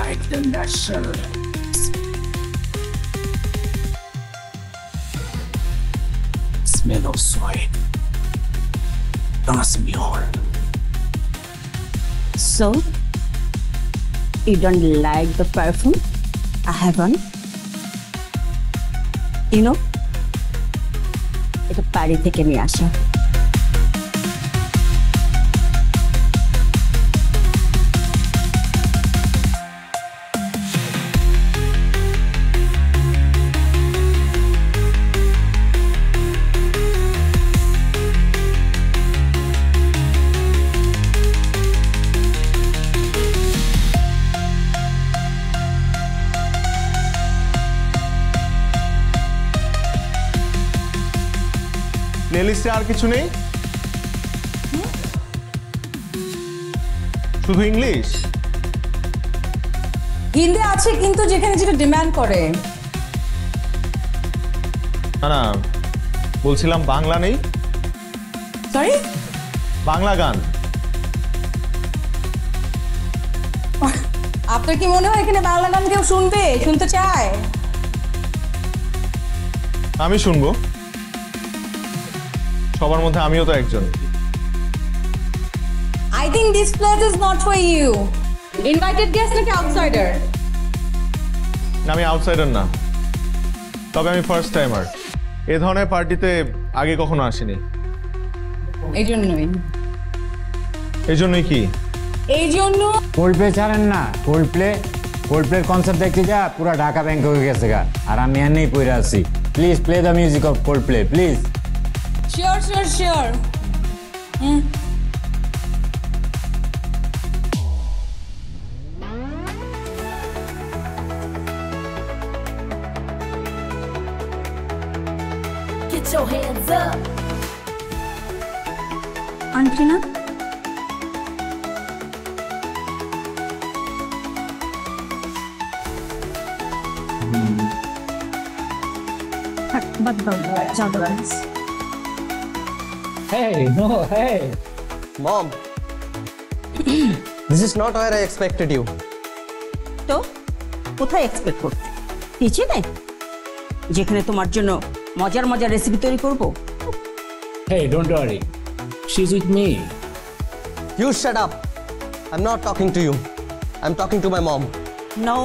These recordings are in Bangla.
like the natural. Smell of soil. That's mule. So, you don't like the perfume I have on? You know, এটা বাড়ি থেকে নিয়ে আসা। প্লেলিস্টে আর কিছু নেই, শুধু ইংলিশ। হিন্দি আছে কিন্তু যেখানে যেটা ডিমান্ড করে। না না, বলছিলাম বাংলা নেই। সরি, বাংলা গান। আপনার কি মনে হয় এখানে বাংলা গান কেউ শুনতে চায়? আমি শুনবো, সবার মধ্যে আমিও তো একজন। I think this place is not for you. Invited guest নাকি outsider? আমি আউটসাইডার না, তবে আমি ফার্স্ট টাইমার। এ ধরনের পার্টিতে আগে কখনো আসিনি। এই জন্যই। এই জন্যই কি? এই জন্য কোল্ড প্লে ছাড়েন না। কোল্ড প্লের কনসার্ট দেখতে যা পুরো ঢাকা ব্যাংক হয়ে গেছে গা, আর আমি আর নেই পড়ে আছি। Please play the music of cold play please. Sure. Get your hands up. Antrina? Hey. Mom, this is not where I expected you. তো কোথায় এক্সপেক্ট করতে? কিচেনে, যেখানে তোমার জন্য মজার রেসিপি তৈরি করব? Hey, don't worry. She's with me. You shut up. I'm not talking to you. I'm talking to my mom. No,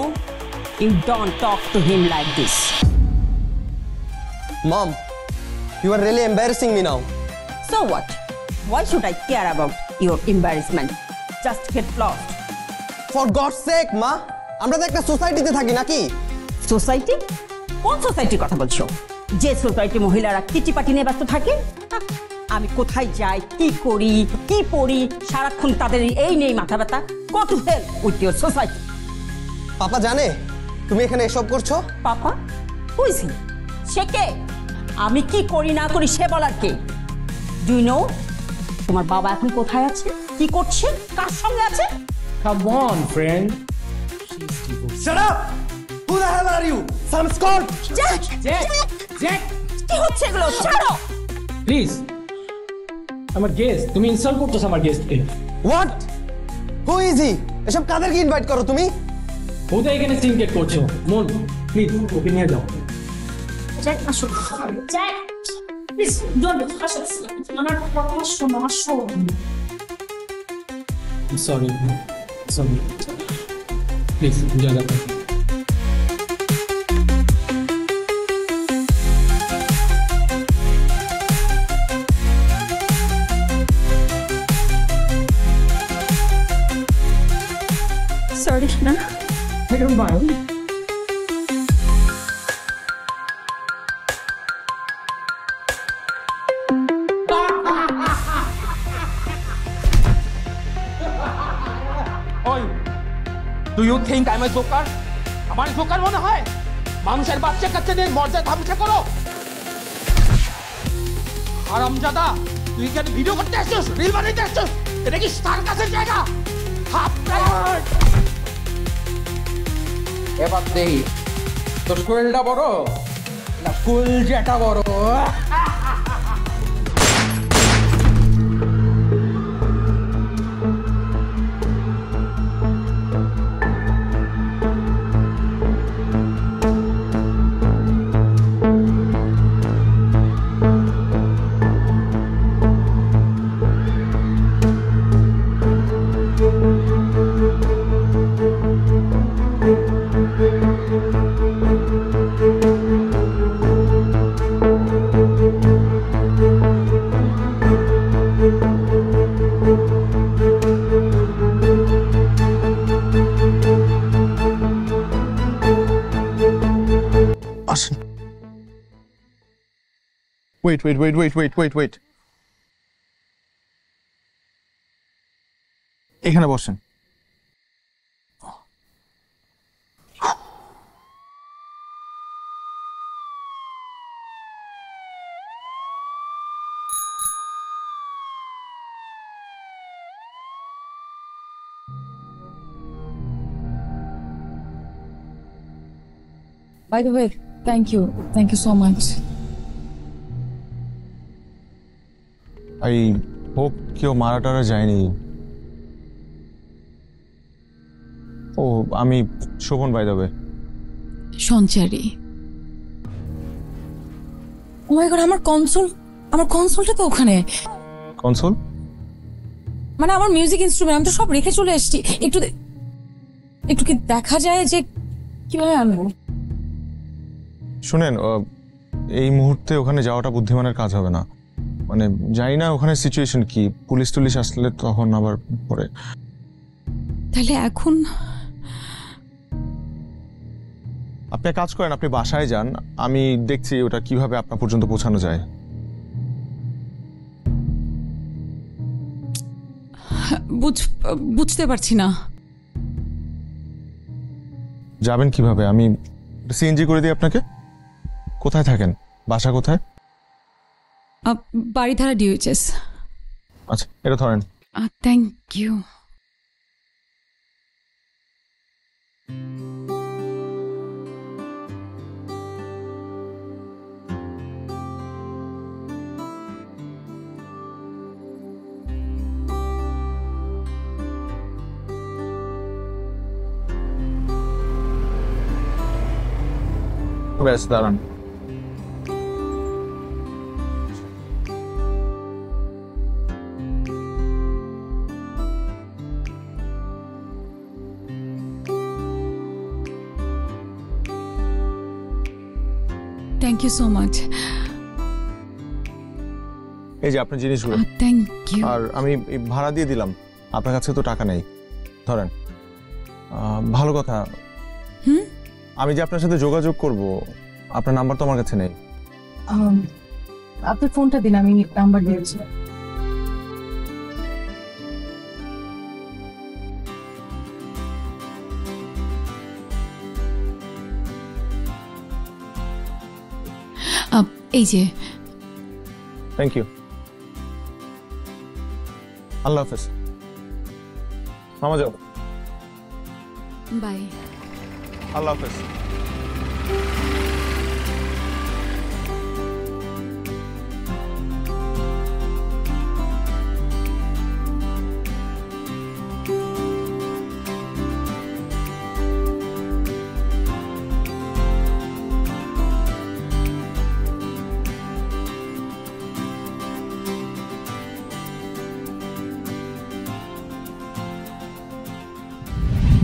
you don't talk to him like this. Mom, you are really embarrassing me now. So what? Why should I care about your embarrassment? Just get lost. For God's sake, মা, আমরা তো একটা সোসাইটিতে থাকি নাকি? সোসাইটি? কোন সোসাইটির কথা বলছো? যে সোসাইটি মহিলারা কিটিপাটি নিয়ে ব্যস্ত থাকে? আমি কোথায় যাই, কি করি, কি পড়ি, সারাক্ষণ তাদের এই নেই মাথা ব্যথা। Go to hell with your society. পাপা জানে তুমি এখানে এসব করছো? পাপা? Who is he? সে কে? আমি কি করি না করি সে বলার কে? Do you know? তোমার বাবা এখন কোথায় আছে, কি করছে, কার সঙ্গে আছে? Come on, friend. Shut up! Who the hell are you? Some scold! Jack! কি হচ্ছে এগুলো? ছাড়ো! Please. আমার গেস্ট, তুমি ইনসাল্ট করতেছ আমার গেস্টকে। What? Who is he? এসব কাদেরকে ইনভাইট করো তুমি? ওটা এখানে সিনকেট করছো। মন, প্লিজ ওকে নিয়ে যাও। Jack, আসো। Jack, please don't do this. আমার কথা শোনো, আসো। Sorry. Please, জায়গা থাকো। Sorry, না। I don't mind. Do you think I'm a joker? আমার জোকার মনে হয়? মানুষের বাচ্চা কাচ্চাদের মর্যাদা ধ্বংস করো। হারামজাদা, তুই কি ভিডিও করতে আসছিস, রিল বানাইতে আসছিস? এটা কি সার্কাসের জায়গা? এবার দেখি তোর শরীরটা বড় না কুলজাটা বড়। ওয়েট। এখানে বসেন। By the way, thank you so much. I hope কেউ মারা টারা যায়নি। ও আমি Shobhan, by the way. Sanchari. Oh my God, আমার কনসোলটা তো ওখানে। কনসোল মানে আমার মিউজিক ইনস্ট্রুমেন্ট, আমি তো সব রেখে চলে এসেছি। একটু কি দেখা যায় যে কিভাবে আনবো? শুনেন, এই মুহূর্তে ওখানে যাওয়াটা বুদ্ধিমানের কাজ হবে না। মানে জানি না ওখানে সিচুয়েশন কি, পুলিশ টুলিশ আসলে তখন আবার পরে। তাহলে এখন আপনি কাজ করেন, আপনি বাসায় যান, আমি দেখছি ওটা কিভাবে আপনার পর্যন্ত পৌঁছানো যায়। বুঝতে পারছি না। যাবেন কিভাবে? আমি সিএনজি করে দিই আপনাকে। কোথায় থাকেন? বাসা কোথায়? বাড়িধারা ডিউএইচএস। আচ্ছা, এটা ধরেন। Thank you. ব্যাস দাঁড়ান। Thank you so much. এই যে আপনার জিনিসগুলো। Thank you. আর আমি ভাড়া দিয়ে দিলাম, আপনার কাছে তো টাকা নেই, ধরেন। ভালো কথা, আমি যে আপনার সাথে যোগাযোগ করব, আপনার নাম্বার তো আমার কাছে নেই। আপনার ফোনটা দিন, আমি নাম্বার দিয়েছি। এই যে। Thank you. আল্লাহ হাফেজ। মামা যাও। বাই। আল্লাহ হাফেজ।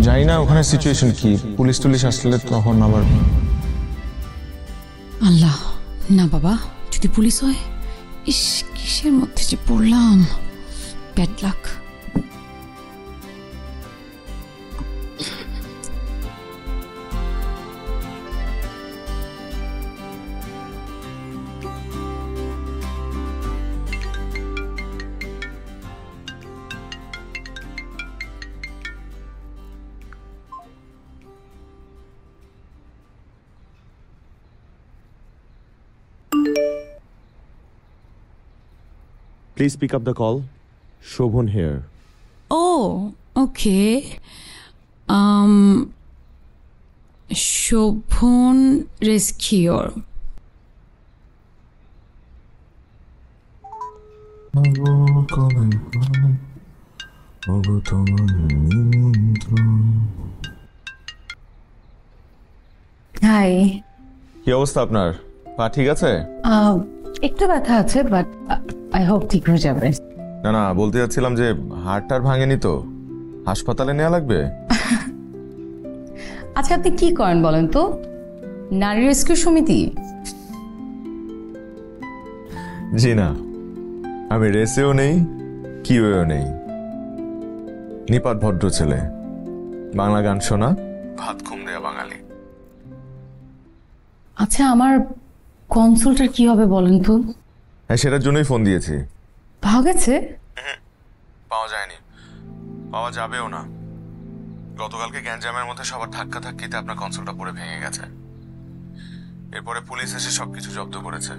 জানি না ওখানে সিচুয়েশন কি, পুলিশ টুলিশ আসলে তখন আবার। আল্লাহ না বাবা, যদি পুলিশ হয়, ইস কিসের মধ্যে যে পড়লাম। Bad luck. Please pick up the call. Shobhan here. Oh, okay. Shobhan Rescuer. Hi. কি অবস্থা আপনার? পা ঠিক আছে? একটু ব্যথা আছে, বাট আই হোপ ঠিক হয়ে যাবে। না না, বলতে যাচ্ছিলাম যে হাড়টার ভাঙেনি তো, হাসপাতালে নেওয়া লাগবে। আচ্ছা, আপনি কি করেন বলেন তো? নারী রেস্কিউ সমিতি? জি না, আমি রেসেও নেই, কিউও নেই। নিপাত ভদ্র ছেলে, বাংলা গান শোনা, ভাত ঘুম দেয়া বাঙালি। আচ্ছা, আমার কনসোলটার কি হবে বলেন তো? হ্যাঁ, সেটার জন্যই ফোন দিয়েছি। পাওয়া গেছে? পাওয়া যায়নি, পাওয়া যাবেও না। গতকালকে গ্যাঞ্জামের মধ্যে সবার ধাক্কা ধাক্কিতে আপনার কনসোলটা পড়ে ভেঙে গেছে। এরপরে পুলিশ এসে সবকিছু জব্দ করেছে।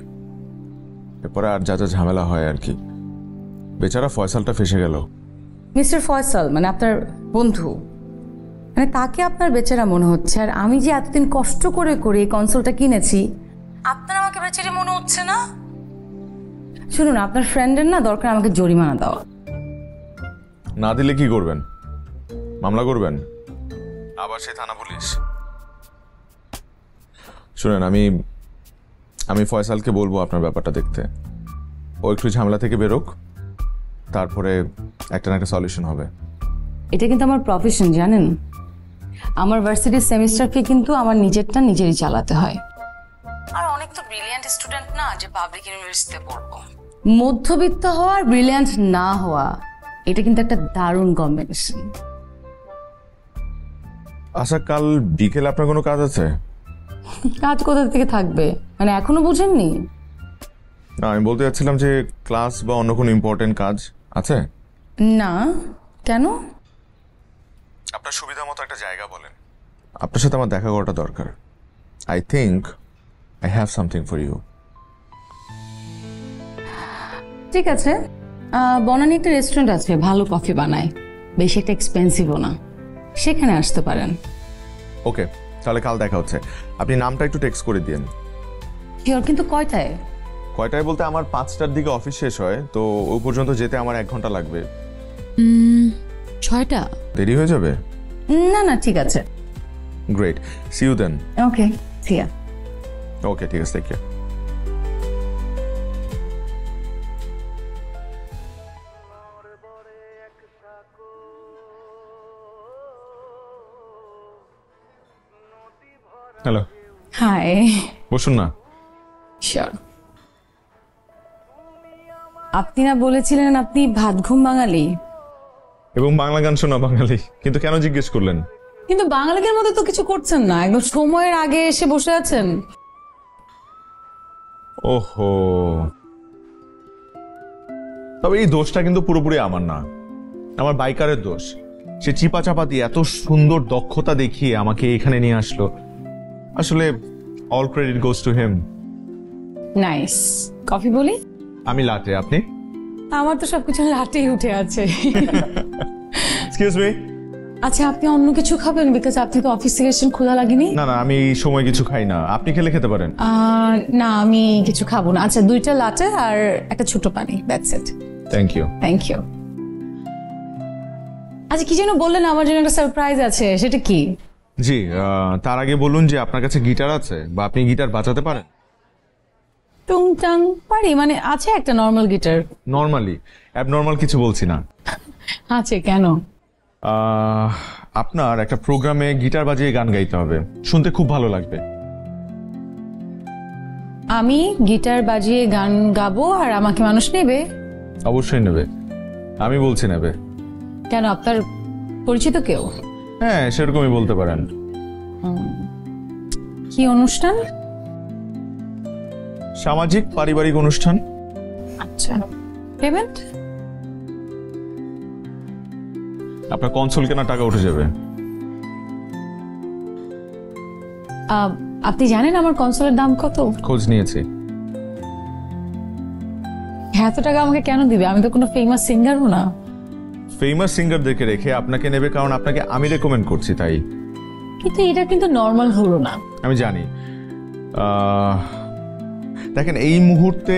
এরপরে আর যা যা ঝামেলা হয় আর কি। বেচারা ফয়সালটা ফেসে গেল। মিস্টার ফয়সাল মানে আপনার বন্ধু, মানে তাকে আপনার বেচারা মনে হচ্ছে, আর আমি যে এতদিন কষ্ট করে করে এই কনসোলটা কিনেছি, আপনার আমাকে বেচারি মনে হচ্ছে না? শুনুন, আপনার ফ্রেন্ডের না দরকার আমাকে জরিমানা দেওয়া। না দিলে কি করবেন? মামলা করবেন? আবার সে থানা পুলিশ? শুনেন, আমি ফয়সালকে বলবো আপনার ব্যাপারটা দেখতে। ও একটু ঝামেলা থেকে বেরোক, তারপরে একটা না একটা সলিউশন হবে। এটা কিন্তু আমার প্রফেশন, জানেন? আমার ভার্সিটির সেমিস্টারকে কিন্তু আমার নিজেরটা নিজেরই চালাতে হয়। আর অনেক তো ব্রিলিয়ান্ট স্টুডেন্ট না যে পাবলিক ইউনিভার্সিটিতে পড়বো। মধ্যবিত্ত হওয়া আর ব্রিলিয়ান্ট না হওয়া, এটা কিন্তু একটা দারুণ কম্বিনেশন। আচ্ছা, কাল বিকেল আপনার কোনো কাজ আছে? কাজ কোথা থেকে থাকবে, মানে এখনো বুঝেননি? না, আমি বলতে চাচ্ছিলাম যে ক্লাস বা অন্য কোনো ইম্পর্টেন্ট কাজ আছে? না, কেন? আপনার সুবিধা মতো একটা জায়গা বলেন। আপনার সাথে আমার দেখা করাটা দরকার। I think I have something for you. ঠিক আছে, বনানী একটা রেস্টুরেন্ট আছে, ভালো কফি বানায়, বেশি একটা এক্সপেন্সিভও না, সেখানে আসতে পারেন। ওকে, তাহলে কাল দেখা হচ্ছে। আপনি নামটা একটু টেক্সট করে দিন। শিওর, কিন্তু কয়টায়? কয়টায় বলতে আমার 5টার দিকে অফিস শেষ হয়, তো ওই পর্যন্ত যেতে আমার 1 ঘন্টা লাগবে। 6টা? দেরি হয়ে যাবে? না না, ঠিক আছে। Great, see you then. Okay, see you. Okay, ঠিক আছে, টেক কেয়ার। হ্যালো। হাই। বসুন না। শিওর। আপনি না বলেছিলেন আপনি ভাত ঘুম বাঙালি, এবং বাংলা গান শোনা বাঙালি, কিন্তু কেন জিজ্ঞেস করলেন? কিন্তু বাঙালিদের মধ্যে তো কিছু করছেন না, একদম সময়ের আগে এসে বসে আছেন। ওহো, তবে এই দোষটা কিন্তু পুরোপুরি আমার না, আমার বাইকারের দোষ। সে চিপা চাপা দিয়ে এত সুন্দর দক্ষতা দেখিয়ে আমাকে এখানে নিয়ে আসলো। আসলে all credit goes to him. Nice. Coffee বলি? আমি লাটে, আপনি? আমার তো সবকিছু লাটেই উঠে আছে। Excuse me. আচ্ছা, আপনি অন্য কিছু খাবেন? বিকজ আপনি তো অফিস থেকে এসেছেন, ক্ষুধা লাগেনি? না না, আমি এই সময় কিছু খাই না, আপনি খেলে খেতে পারেন। না, আমি কিছু খাবো না। আচ্ছা, 2টা লাটে আর একটা ছোট পানি, that's it. Thank you. Thank you. আচ্ছা, কি যেন বললেন, আমার জন্য একটা সারপ্রাইজ আছে, সেটা কি? জি, তার আগে বলুন যে আপনার কাছে গিটার আছে, বা আপনি গিটার বাজাতে পারেন? টুংটাং পারি, মানে আছে একটা নর্মাল গিটার। নর্মালি, অ্যাবনর্মাল কিছু বলছি না। আছে, কেন? আপনার একটা প্রোগ্রামে গিটার বাজিয়ে গান গাইতে হবে, শুনতে খুব ভালো লাগবে। আমি গিটার বাজিয়ে গান গাবো আর আমাকে মানুষ নেবে? অবশ্যই নেবে, আমি বলছি নেবে। কেন, আপনার পরিচিত কেউ? হ্যাঁ, সেরকমই বলতে পারেন। কি অনুষ্ঠান? সামাজিক পারিবারিক অনুষ্ঠান। আচ্ছা, পেমেন্ট? আপনার কনসোল কেনা টাকা উঠে যাবে। আপনি জানেন আমার কনসোলের দাম কত? খোঁজ নিয়েছি। এত টাকা আমাকে কেন দিবে? আমি তো কোনো ফেমাস সিঙ্গারও না। ফেমাস সিঙ্গারদেরকে রেখে আপনাকে নেবে কারণ আপনাকে আমি রেকমেন্ড করছি, তাই। কিন্তু এটা কিন্তু নর্মাল হলো না। আমি জানি। দেখেন, এই মুহূর্তে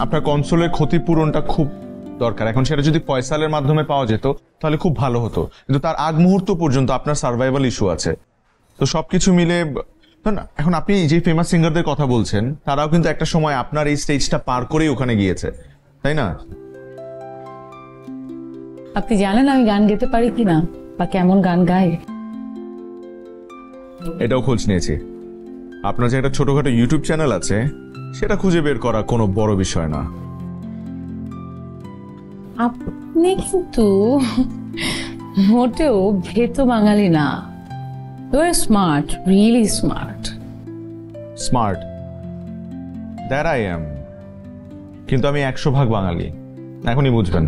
আপনার কনসোলের ক্ষতিপূরণটা খুব দরকার। এখন সেটা যদি ফয়সালের মাধ্যমে পাওয়া যেত তাহলে খুব ভালো হতো, কিন্তু তার আগ মুহূর্ত পর্যন্ত আপনার সার্ভাইভাল ইস্যু আছে। তো সবকিছু মিলে না, এখন আপনি যে ফেমাস সিঙ্গারদের কথা বলছেন তারাও কিন্তু একটা সময় আপনার এই স্টেজটা পার করেই ওখানে গিয়েছে, তাই না? আপনি জানেন আমি গান গেতে পারি কিনা, বা কেমন গান গাই? এটাও খোঁজ নিয়েছি। আপনার যে একটা ছোটখাটো ইউটিউব চ্যানেল আছে, সেটা খুঁজে বের করা কোনো বড় বিষয় না। আপনি কিন্তু মোটেও ভেতো বাঙালি না। You are smart, really smart. Smart, that I am, কিন্তু আমি 100% বাঙালি, এখনই বুঝবেন।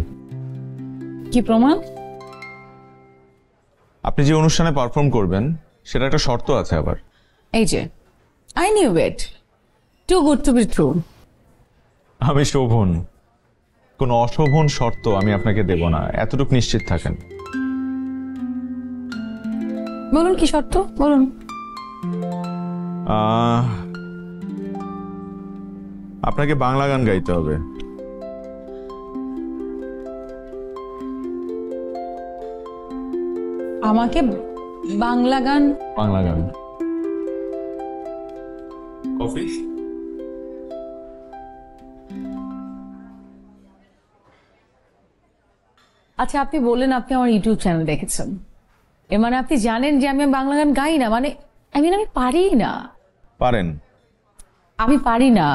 কি প্রমাণ? আপনি যে অনুষ্ঠানে পারফর্ম করবেন সেটা একটা শর্ত আছে আবার। এই যে I knew it, too good to be true. আমি শোভন, কোনো অশোভন শর্ত আমি আপনাকে দেব না, এতটুকু নিশ্চিত থাকেন। বলুন কি শর্ত বলুন। আপনাকে বাংলা গান গাইতে হবে। আমাকে বাংলা গান? বাংলা গান। কফি? আচ্ছা, আপনি বললেন আপনি আমার ইউটিউব চ্যানেল দেখেছেন, এর মানে আপনি জানেন যে আমি বাংলা গান গাই না? মানে আমি পারি না। পারেন? আমি পারি না,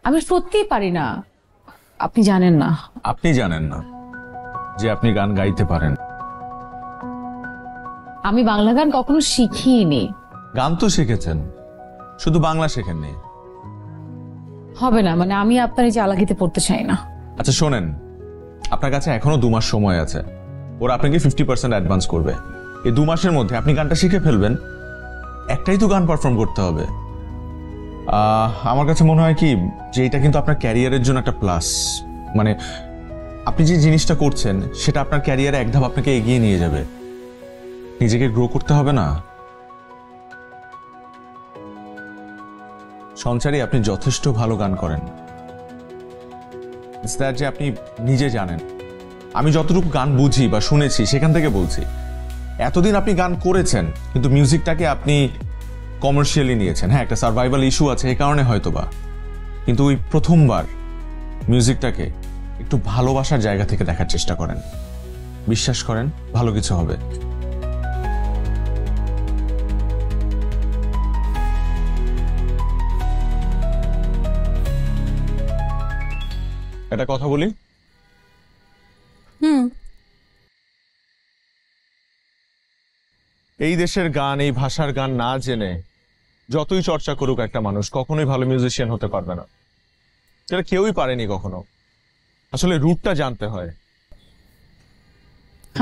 আমি সত্যিই পারি না। আপনি জানেন না? আপনি জানেন না যে আপনি গান গাইতে পারেন? আমি বাংলা গান কখনো শিখিনি। গান তো শিখেছেন, শুধু বাংলা শেখেননি। হবে না, মানে আমি আপনার এই চালাকিতে পড়তে চাই না। আচ্ছা শোনেন, আপনার কাছে এখনো 2 মাস সময় আছে, ওরা আপনাকে 50% অ্যাডভান্স করবে। এই 2 মাসের মধ্যে আপনি গানটা শিখে ফেলবেন, একটাই তো গান পারফর্ম করতে হবে। আমার কাছে মনে হয় কি যে এটা কিন্তু আপনার ক্যারিয়ারের জন্য একটা প্লাস। মানে আপনি যে জিনিসটা করছেন সেটা আপনার ক্যারিয়ারে এক ধাপ আপনাকে এগিয়ে নিয়ে যাবে। নিজেকে গ্রো করতে হবে না? সঞ্চারী, আপনি যথেষ্ট ভালো গান করেন, যে আপনি নিজে জানেন। আমি যতটুকু গান বুঝি বা শুনেছি সেখান থেকে বলছি, এতদিন আপনি গান করেছেন কিন্তু মিউজিকটাকে আপনি কমার্শিয়ালি নিয়েছেন। হ্যাঁ, একটা সার্ভাইভাল ইস্যু আছে এই কারণে হয়তোবা, কিন্তু ওই প্রথমবার মিউজিকটাকে একটু ভালোবাসার জায়গা থেকে দেখার চেষ্টা করেন। বিশ্বাস করেন ভালো কিছু হবে। একটা কথা বলি, এই দেশের গান, এই ভাষার গান না জেনে যতই চর্চা করুক একটা মানুষ, কখনোই ভালো মিউজিশিয়ান হতে পারবে না। সেটা কেউই পারেনি কখনো। আসলে রুটটা জানতে হয়।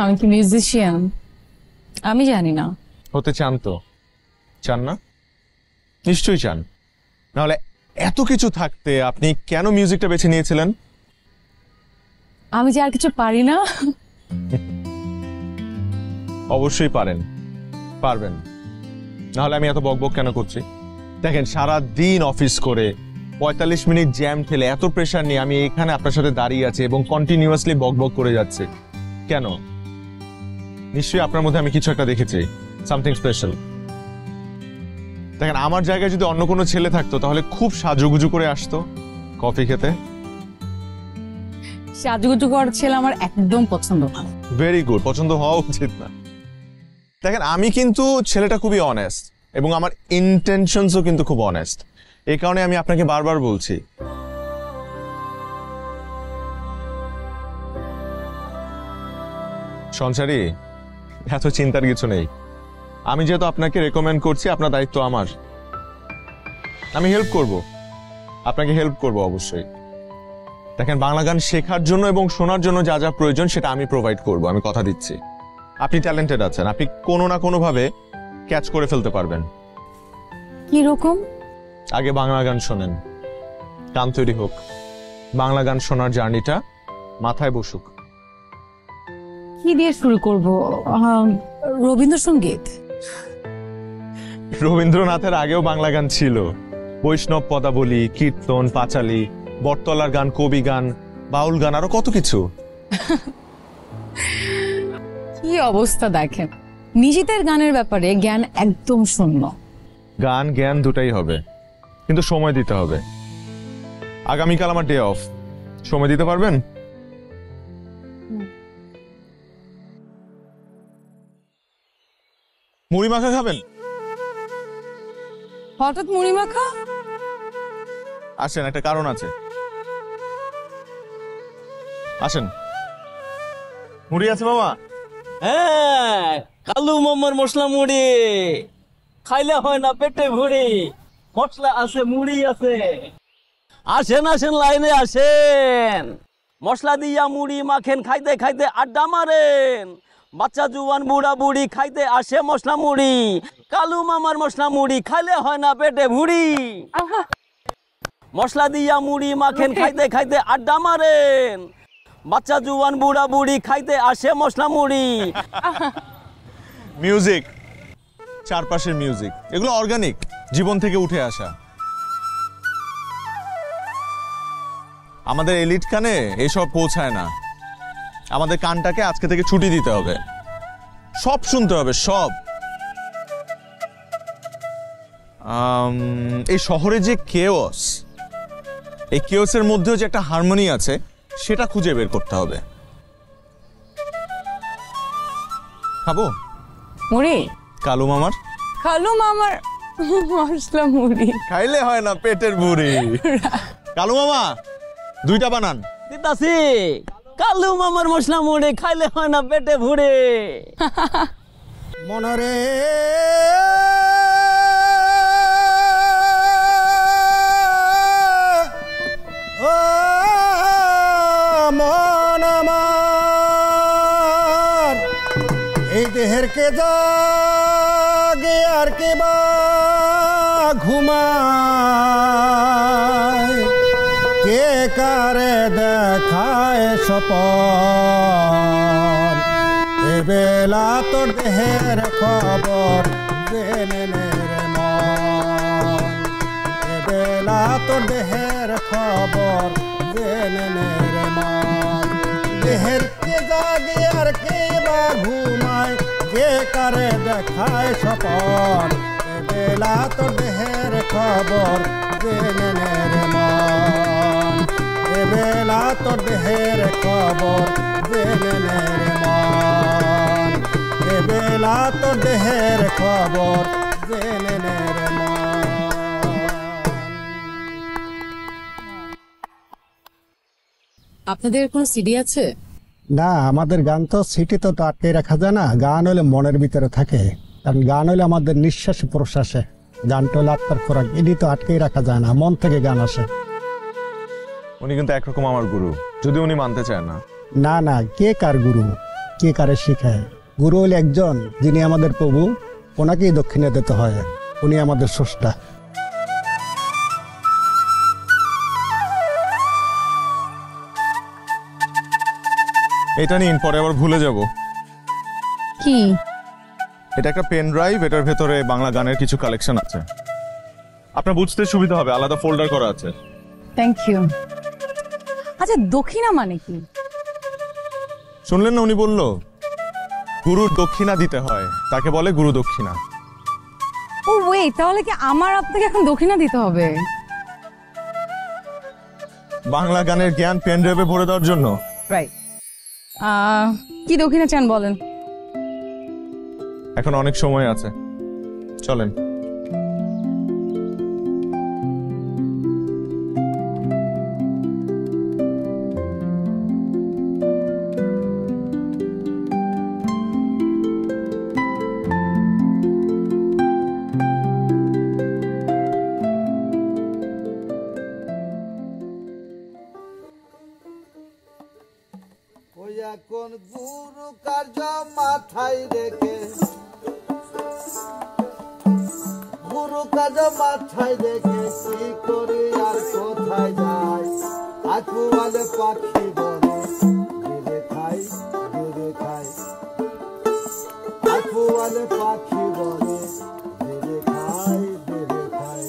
আমি কি মিউজিশিয়ান? আমি জানি না। হতে চান তো? চান না? নিশ্চয়ই চান, নাহলে এত কিছু থাকতে আপনি কেন মিউজিকটা বেছে নিয়েছিলেন? আমি যে আর কিছু পারি না? অবশ্যই পারেন, পারবেন, নাহলে আমি এত বকবক কেন করছি? দেখেন, সারা দিন অফিস করে 45 মিনিট জ্যাম ঠেলে এত প্রেশার নিয়ে আমি এখানে আপনার সাথে দাঁড়িয়ে আছি এবং কন্টিনিউয়াসলি বকবক করে যাচ্ছে কেন? নিশ্চয়ই আপনার মধ্যে আমি কিছু একটা দেখেছি, সামথিং স্পেশাল। দেখেন, আমার জায়গায় যদি অন্য কোনো ছেলে থাকতো তাহলে খুব সাজুগুজু করে আসতো কফি খেতে। সাজুগুজু করার ছেলে আমার একদম পছন্দ না। ভেরি গুড, পছন্দ হওয়া উচিত না। দেখেন, আমি কিন্তু ছেলেটা খুবই অনেস্ট এবং আমার ইন্টেনশনসও কিন্তু খুব অনেস্ট। এই কারণে আমি আপনাকে বারবার বলছি, সঞ্চারী, এত চিন্তার কিছু নেই। আমি যেহেতু আপনাকে রেকমেন্ড করছি, আপনার দায়িত্ব আমার। আমি হেল্প করব, আপনাকে হেল্প করব অবশ্যই। দেখেন, বাংলা গান শেখার জন্য এবং শোনার জন্য যা যা প্রয়োজন সেটা আমি প্রোভাইড করব, আমি কথা দিচ্ছি। আপনি ট্যালেন্টেড আছেন, আপনি কোনো না কোনো ভাবে ক্যাচ করে ফেলতে পারবেন। কি রকম? আগে বাংলা গান শোনেন, গান তৈরি হোক, বাংলা গান শোনার জার্নিটা মাথায় বসুক। কি দিয়ে শুরু করব? রবীন্দ্রসঙ্গীত? রবীন্দ্রনাথের আগেও বাংলা গান ছিল, বৈষ্ণব পদাবলী, কীর্তন, পাঁচালী, বটতলার গান, কবি গান, বাউল গান, আরো কত কিছু। কি অবস্থা দেখেন, নিজেদের গানের ব্যাপারে জ্ঞান একদম শূন্য। গান জ্ঞান দুটাই হবে, কিন্তু সময় দিতে হবে। আগামীকাল আমার ডে অফ, সময় দিতে পারবেন? মুড়ি মাখা খাবেন? হঠাৎ মুড়ি মাখা? আসেন, একটা কারণ আছে, আসেন। মুড়ি আছে মামা? হ্যাঁ, কালু মামার মশলা মুড়ি খাইলে হয় না পেটে ভরি, মশলা আছে, মুড়ি আছে। আসেন আসেন লাইনে আসেন, মশলা দিয়া মুড়ি মাখেন, খাইতে খাইতে আড্ডা মারেন, বাচ্চা জুয়ান বুড়া বুড়ি খাইতে আসে মশলা মুড়ি, কালু মামার মশলা মুড়ি খাইলে হয় না পেটে ভুড়ি। মশলা দিয়া মুড়ি মাখেন, খাইতে খাইতে আড্ডা মারেন, বাচ্চা জুয়ান বুড়া বুড়ি খাইতে আসে মশলা মুড়ি। মিউজিক, চারপাশের মিউজিক, এগুলো অর্গানিক, জীবন থেকে উঠে আসা। আমাদের এলিট কানে এসব পৌঁছায় না। আমাদের কানটাকে আজকে থেকে ছুটি দিতে হবে, সব শুনতে হবে, সব। এই শহরে যে কেওস, এই কেওসের মধ্যেও যে একটা হারমোনি আছে, সেটা খুঁজে বের করতে হবে। খাবো মুড়ি? কালু মামার মশলা মুড়ি খাইলে হয় না পেটের বুড়ি। কালু মামা, 2টা বানান। দিতাছি, কালু মামার মশলা মুড়ি খাইলে হয় না পেটে ভুড়ে। মনরে ও মন আমার, এই দেহের কে জাগে আর কে বা ঘুমায়, কে কারে দেখায় সপন, এ বেলা তোর দেহের খবর জেনে নে রে মন, এ বেলা তোর দেহের খবর জেনে নে রে মন। দেহের কে জাগে আর কে বা ঘুমায়, কে কারে দেখায় সপন, এ বেলা তোর দেহের খবর জেনে নে রে মন, এ বেলা তোর দেহের খবর জেনে নে রে মন, এ বেলা তোর দেহের খবর জেনে নে রে মন। আপনাদের কোনো সিডি আছে? না, আমাদের গান তো সিটিতে তো আটকে রাখা যায় না, গান হলে মনের ভিতরে থাকে, কারণ গান হলে আমাদের নিঃশ্বাস প্রশ্বাসে, গানটা হলে আত্মার খোরাক, এটি তো আটকেই রাখা যায় না, মন থেকে গান আসে। উনি কিন্তু একরকম আমার গুরু, যদি উনি মানতে চায় না। না না, কে কার গুরু, কে কারে শিখায়? গুরু হলে একজন, যিনি আমাদের প্রভু, ওনাকেই দক্ষিণে দিতে হয়, উনি আমাদের স্রষ্টা। এটা নিন, পরে আবার ভুলে যাব। কি? এটা একটা পেন ড্রাইভ, এটার ভেতরে বাংলা গানের কিছু কালেকশন আছে, আপনার বুঝতে সুবিধা হবে, আলাদা ফোল্ডার করা আছে। Thank you. আচ্ছা, দক্ষিণা মানে কি? শুনলেন না, উনি বলল গুরুর দক্ষিণা দিতে হয়, তাকে বলে গুরু দক্ষিণা। ও ওয়েট, তাহলে কি আমার আপনাকে এখন দক্ষিণা দিতে হবে? বাংলা গানের জ্ঞান পেন ড্রাইভে ভরে দেওয়ার জন্য? রাইট। কি দক্ষিণা চান বলেন? এখন অনেক সময় আছে, চলেন। এখন গুরু কার্য মাথায় রেখে, গুরু কার্য মাথায় রেখে কি করি আর কোথায় যাই, আকুয়ালে পাখি বলে দূরে খাই দূরে খাই, আকুয়ালে পাখি বলে দূরে খাই দূরে খাই।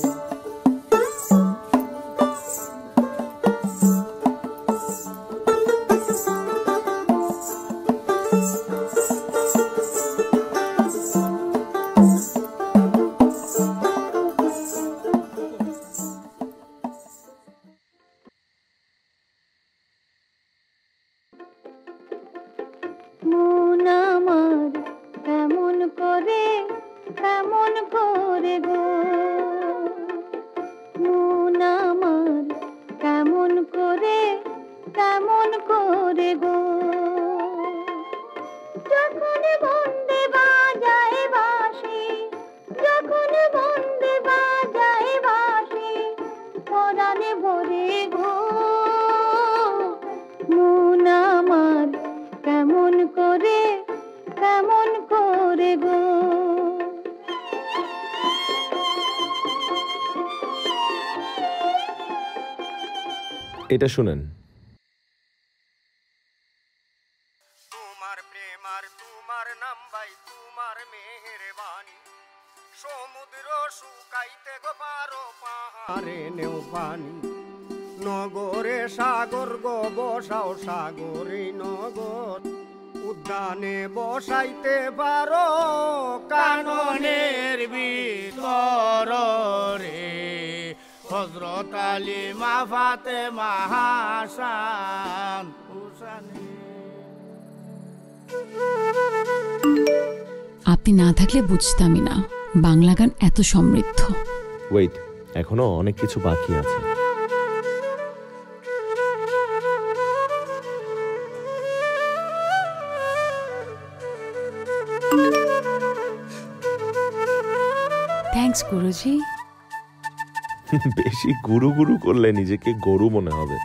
মন আমার কেমন করে এটা শুনেন। তোমার প্রেম আর তোমার নাম ভাই তোমার মেহেরবানি সমুদ্র শুকাইতে গো পারো পাহাড়ে নেও পানি নগরে সাগর গো বসাও সাগরে নগর উদ্যানে বসাইতে পারো কাননের ভিতর রে হযরত আলী মা ফাতেমা হাসান হুসাইন। আপনি না থাকলে বুঝতামই না বাংলা গান এত সমৃদ্ধ। ওয়েট, এখনো অনেক কিছু বাকি আছে। থ্যাঙ্কস গুরুজি। বেশি গুরু গুরু করলে নিজেকে গরু মনে হবে।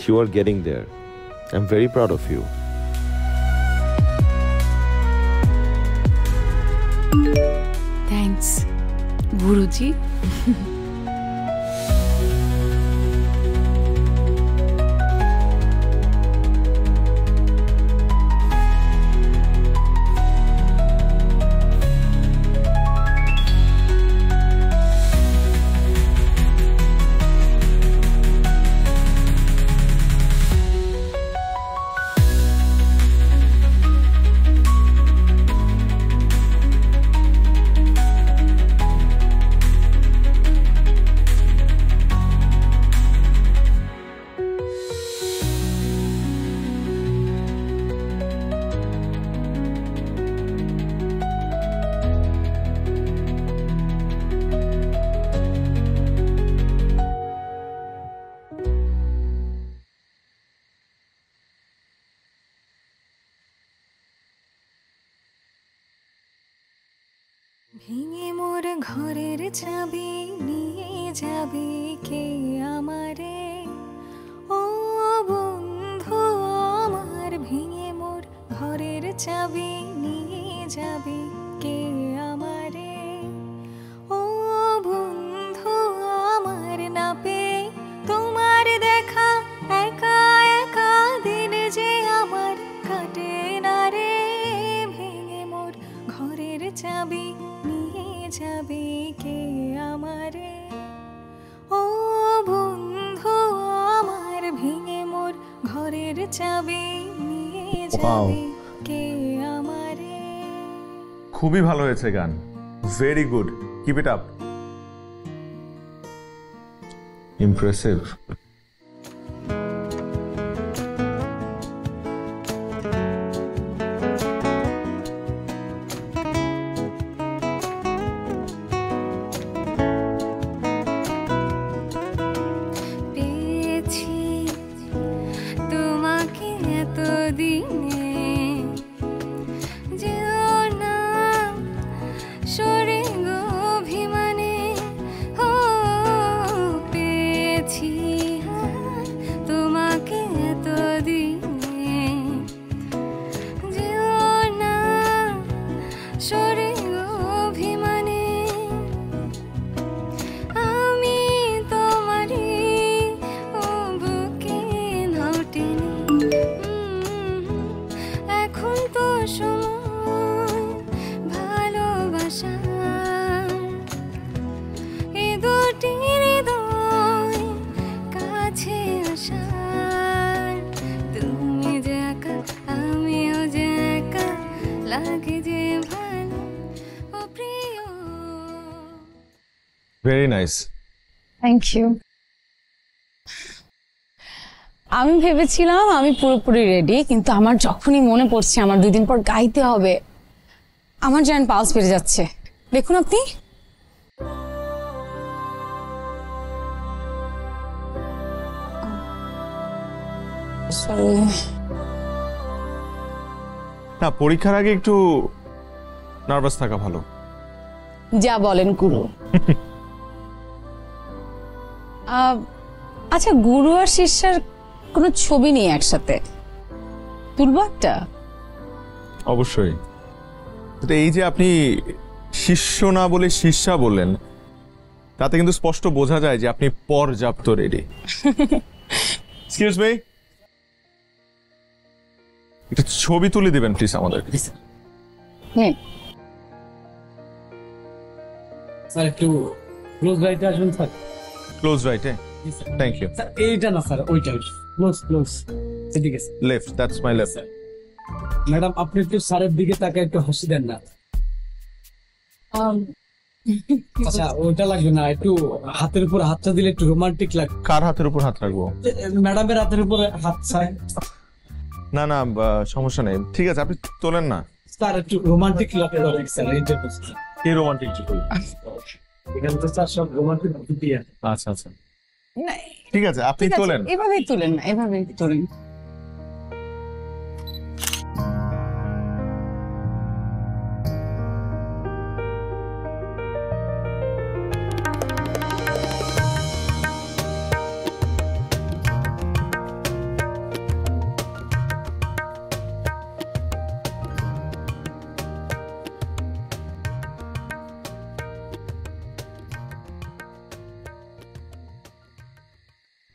You are getting there. I'm very proud of you. Thanks, Guruji. ভেঙে মোর ঘরের চাবি নিয়ে যাবে কে আমারে, ও বন্ধু আমার ভেঙে মোর ঘরের চাবি নিয়ে যাবে কে আমারে, ও বন্ধু আমার না পেয়ে তোমার দেখা একা একা দিন যে আমার কাটে না রে, ভেঙে মোর ঘরের চাবি যাবে কে আমারে, ও বন্ধু আমার ভেঙে মোর ঘরের চাবি নিয়ে যাবে কে আমারে। খুবই ভালো হয়েছে গান, very good, keep it up, impressive. সরে গো অভিমানে, ও সময় ভালোবাসা এ দুটি হৃদয় কাছে আসার তুমি যে একা আমিও যে একা লাগে যে ভালো ও প্রিয়। Very nice. Thank you. আমি ভেবেছিলাম আমি পুরোপুরি রেডি, কিন্তু আমার যখনই মনে পড়ছে আমার 2 দিন পর গাইতে হবে, আমার যেন পালস বেড়ে যাচ্ছে। দেখুন আপনি। না, পরীক্ষার আগে একটু নার্ভাস থাকা ভালো। যা বলেন গুরু। আচ্ছা, গুরু আর শিষ্যার কোনো ছবি নেই একসাথে, তুলবো একটা? অবশ্যই। এই যে আপনি শিষ্য না বলে শিষ্যা বললেন, তাতে কিন্তু স্পষ্ট বোঝা যায় যে আপনি পর্যাপ্ত রেডি। এক্সকিউজ মি, একটা ছবি তুলে দিবেন প্লিজ আমাদের। স্যার একটু ক্লোজ রাইটে আসুন স্যার। ক্লোজ রাইটে? Thank you sir. এইটা না স্যার, ওইটা ক্লোজ ক্লোজ। ঠিক আছে, left, that's my left. Madam আপনি একটু স্যারের দিকে তাকায় একটু হাসি দেন না। আচ্ছা ওইটা লাগবে না, একটু হাতের উপর হাতটা দিলে একটু রোমান্টিক লাগবে। কার হাতের উপর হাত রাখবো? ম্যাডামের হাতের উপর হাত স্যার। না না, সমস্যা নেই, ঠিক আছে, আপনি তোলেন না। স্যার একটু রোমান্টিক লাগবে স্যার। এইটা কি রোমান্টিক? এখানে তো স্যার সব রোমান্টিক দিয়ে। আচ্ছা আচ্ছা, ঠিক আছে, আপনি তোলেন। এভাবেই তোলেন না, এভাবেই তোলেন।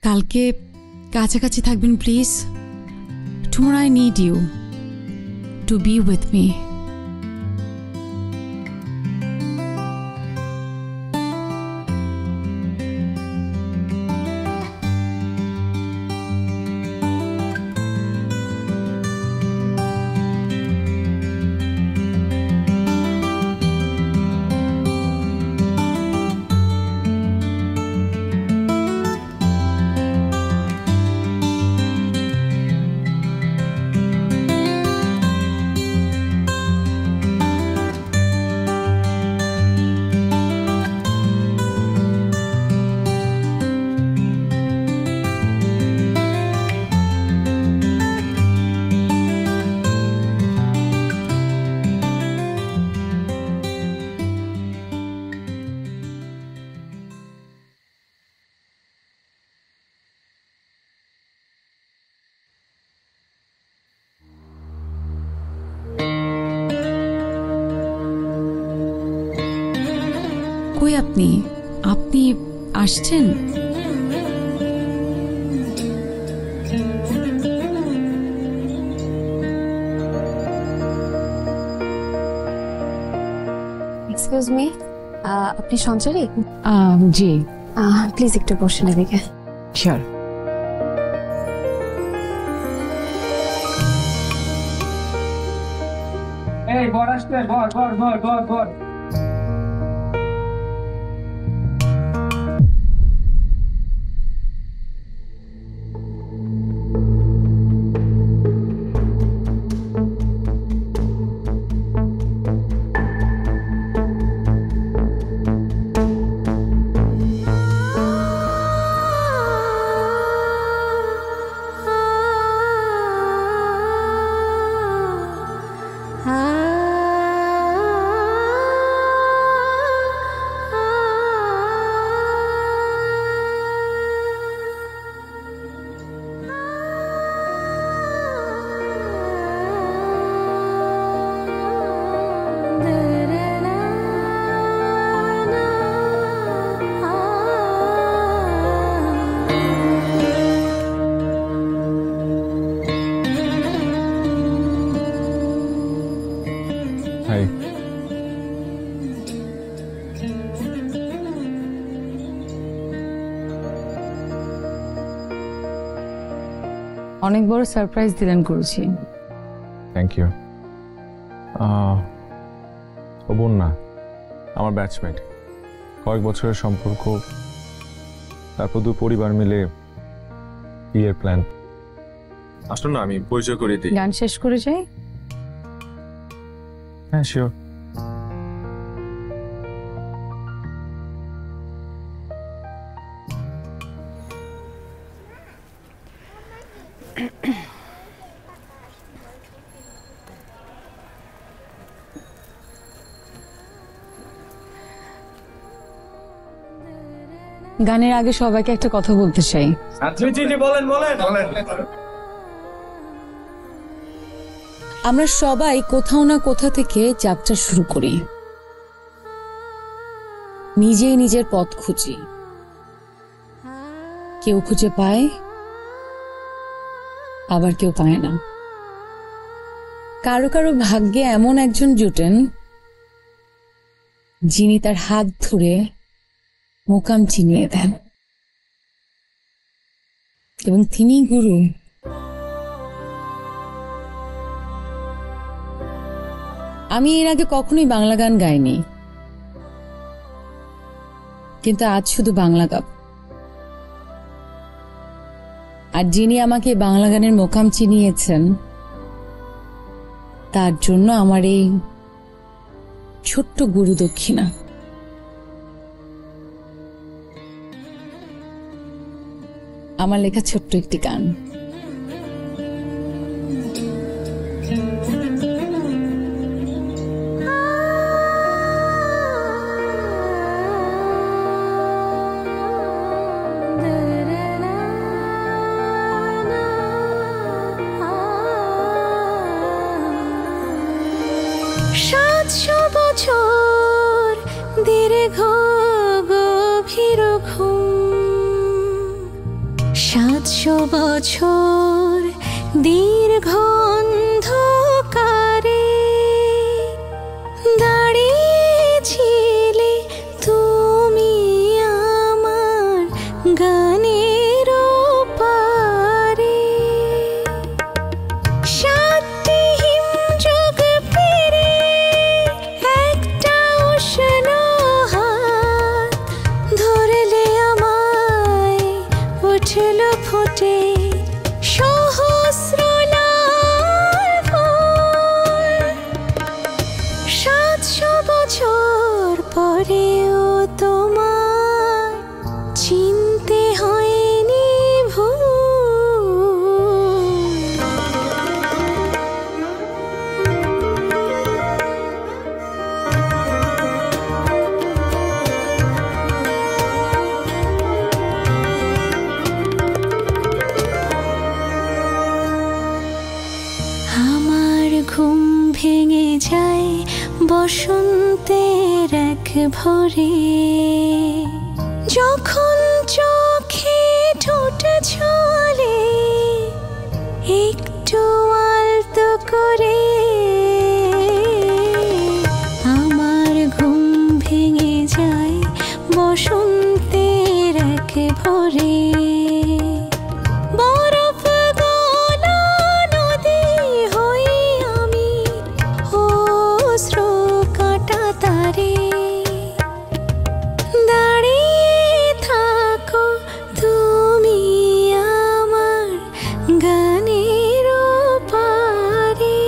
কালকে কাছাকাছি থাকবেন please. Tomorrow I need you to be with me. কই আপনি? আপনি আসছেন? এক্সকিউজ মি, আপনি সঞ্চারী? জি। প্লিজ একটু বসেন এদিকে। শিওর। এই বর আসতে, বর বর বর বর বর। হাই। অনেক বড় সারপ্রাইজ দিলেন গুরুজি। Thank you. ও বোন না, আমার ব্যাচমেট, কয়েক বছরের সম্পর্ক, তারপর দু পরিবার মিলে বিয়ের প্ল্যান। আসুন না, আমি পরিচয় করে দিই। গান শেষ করে যাই। হ্যাঁ শিওর। গানের আগে সবাইকে একটা কথা বলতে চাই। আমরা সবাই কোথাও না কোথা থেকে যাত্রা শুরু করি, নিজেই নিজের পথ খুঁজি। কেউ খুঁজে পায়, আবার কেউ পায় না। কারো কারো ভাগ্যে এমন একজন জুটেন যিনি তার হাত ধরে মোকাম চিনিয়ে দেন, এবং তিনি গুরু। আমি এর আগে কখনোই বাংলা গান গাইনি, কিন্তু আজ শুধু বাংলা গাব। আর যিনি আমাকে বাংলা গানের মোকাম চিনিয়েছেন, তার জন্য আমার এই ছোট্ট গুরু দক্ষিণা। আমার লেখা ছোট্ট একটি গান। বছর দীর্ঘ অন্ধকারে দাঁড়িয়েছিলে তুমি আমার গানের পারে। সাতটি হিমযুগ পেরে একটা উষ্ণ হাত ধরলে আমায়, উঠল ফুটে সহস্র লাল ফুল। 700 বছর পরেও তোমার চিনতে হয়নি ভুল। আমার ঘুম ভেঙে যায় বসন্তের এক ভোরে, যখন চোখে ঠোঁট ছলে একটু আলতো করে। আমার ঘুম ভেঙে যায় বসন্তের এক ভোরে, বরফ গলা নদী হই আমি অশ্রু কাঁটা তারে। দাঁড়িয়ে থাকো তুমি আমার গানের পারে।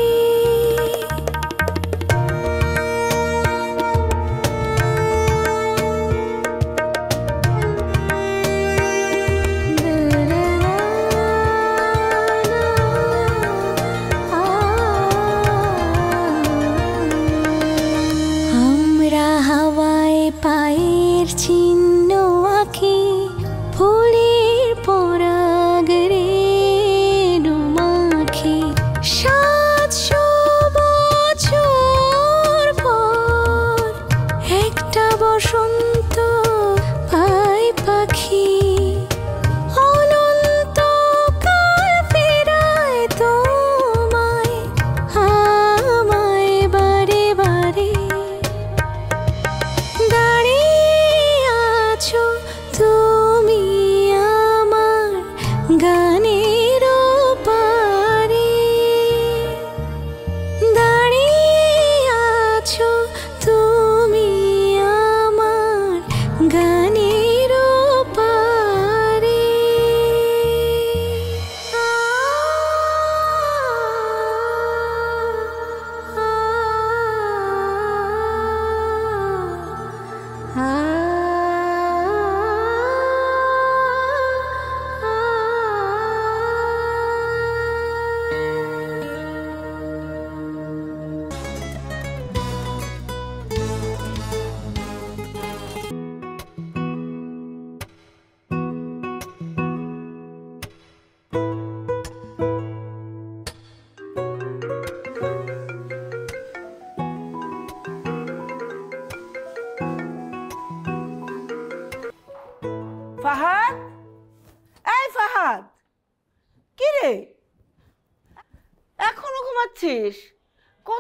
আমরা হাওয়ায় পায়ের চিহ্ন আঁকি, ফুলের পরাগ রেণু মাখি। 700 বছর পর একটা বসন্ত পাই পাখি। অনন্তকাল ফেরায় তোমায় আমায় বারে বারে।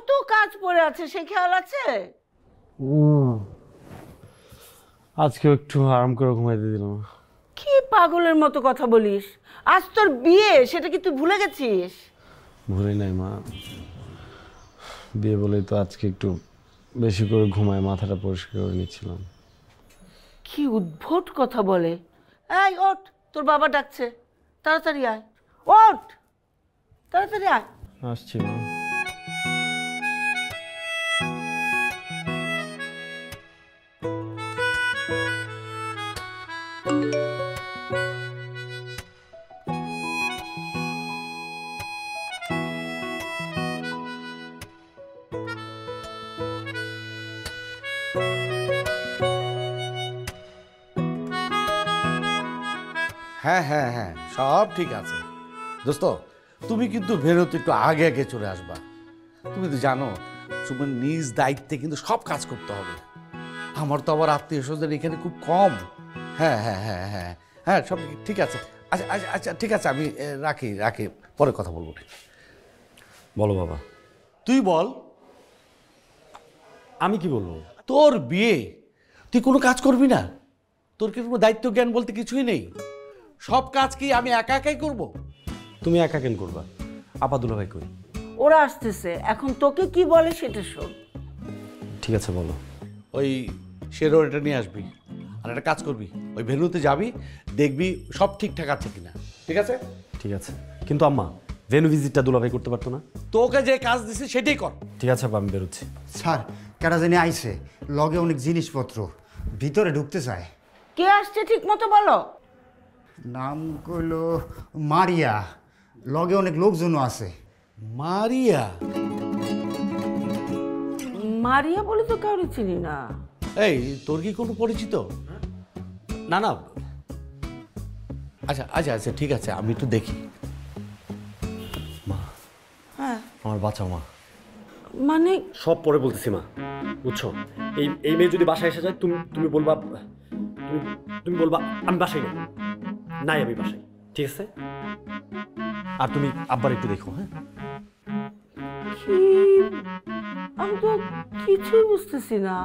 কত কাজ পড়ে আছে সে খেয়াল আছে? আজকে একটু আরাম করে ঘুমাইতে দিলাম। কি পাগলের মতো কথা বলিস? আজ তোর বিয়ে, সেটা কি তুই ভুলে গেছিস? ভুলে নাই মা, বিয়ে বলেই তো আজকে একটু বেশি করে ঘুমায় মাথাটা পরিষ্কার করে নিচ্ছিলাম। কি উদ্ভট কথা বলে। এই ওঠ, তোর বাবা ডাকছে, তাড়াতাড়ি আয়। ওঠ, তাড়াতাড়ি আয়। আসছি মা। হ্যাঁ হ্যাঁ হ্যাঁ, সব ঠিক আছে দোস্ত। তুমি কিন্তু বেরোতে একটু আগে আগে চলে আসবা। তুমি তো জানো তোমার নিজ দায়িত্বে কিন্তু সব কাজ করতে হবে। আমার তো আবার আত্মীয় স্বজন এখানে খুব কম। হ্যাঁ হ্যাঁ হ্যাঁ হ্যাঁ হ্যাঁ, সব ঠিক আছে। আচ্ছা আচ্ছা আচ্ছা ঠিক আছে, আমি রাখি, পরে কথা বলবো। বলো বাবা। তুই বল। আমি কি বলবো? তোর বিয়ে, তুই কোনো কাজ করবি না? তোর কি কোনো দায়িত্ব জ্ঞান বলতে কিছুই নেই? সব কাজ কি আমি একা একাই করব? তুমি একা কেন করবা? আপা দুলা ভাই কই? ওরা আসতেছে, এখন তোকে কি বলে সেটা শোন। ঠিক আছে বলো। ওই শেরোর এটা নিয়ে আসবি, আর একটা কাজ করবি, ওই ভেন্যুতে যাবি, দেখবি সব ঠিকঠাক আছে কিনা। ঠিক আছে? ঠিক আছে, কিন্তু আম্মা ভেন্যু ভিজিটটা দুলা ভাই করতে পারতো না? তোকে যে কাজ দিছে সেটাই কর। ঠিক আছে আপা, আমি বেরোচ্ছি। স্যার, কেটা জানি আইছে, লগে অনেক জিনিসপত্র, ভিতরে ঢুকতে চায়। কে আসছে ঠিক মতো বলো? নাম কইল মারিয়া, লগে অনেক লোকজনও আছে। মারিয়া? মারিয়া বলে তো কাউকে চিনি না। এই তোর কি কোনো পরিচিত? না না, আচ্ছা আচ্ছা আচ্ছা ঠিক আছে, আমি একটু দেখি। মা, হ্যাঁ আমার বাঁচাও মা। মানে সব পরে বলতেছি মা, বুঝছো? এই মেয়ে যদি বাসায় এসে যায়, তুমি বলবা, তুমি বলবা আমি বাসায় নেই, নাই আমি বাসায়, ঠিক আছে? আর তুমি আব্বার একটু দেখো। হ্যাঁ, কি? আমি তো কিছুই বুঝতেছি না।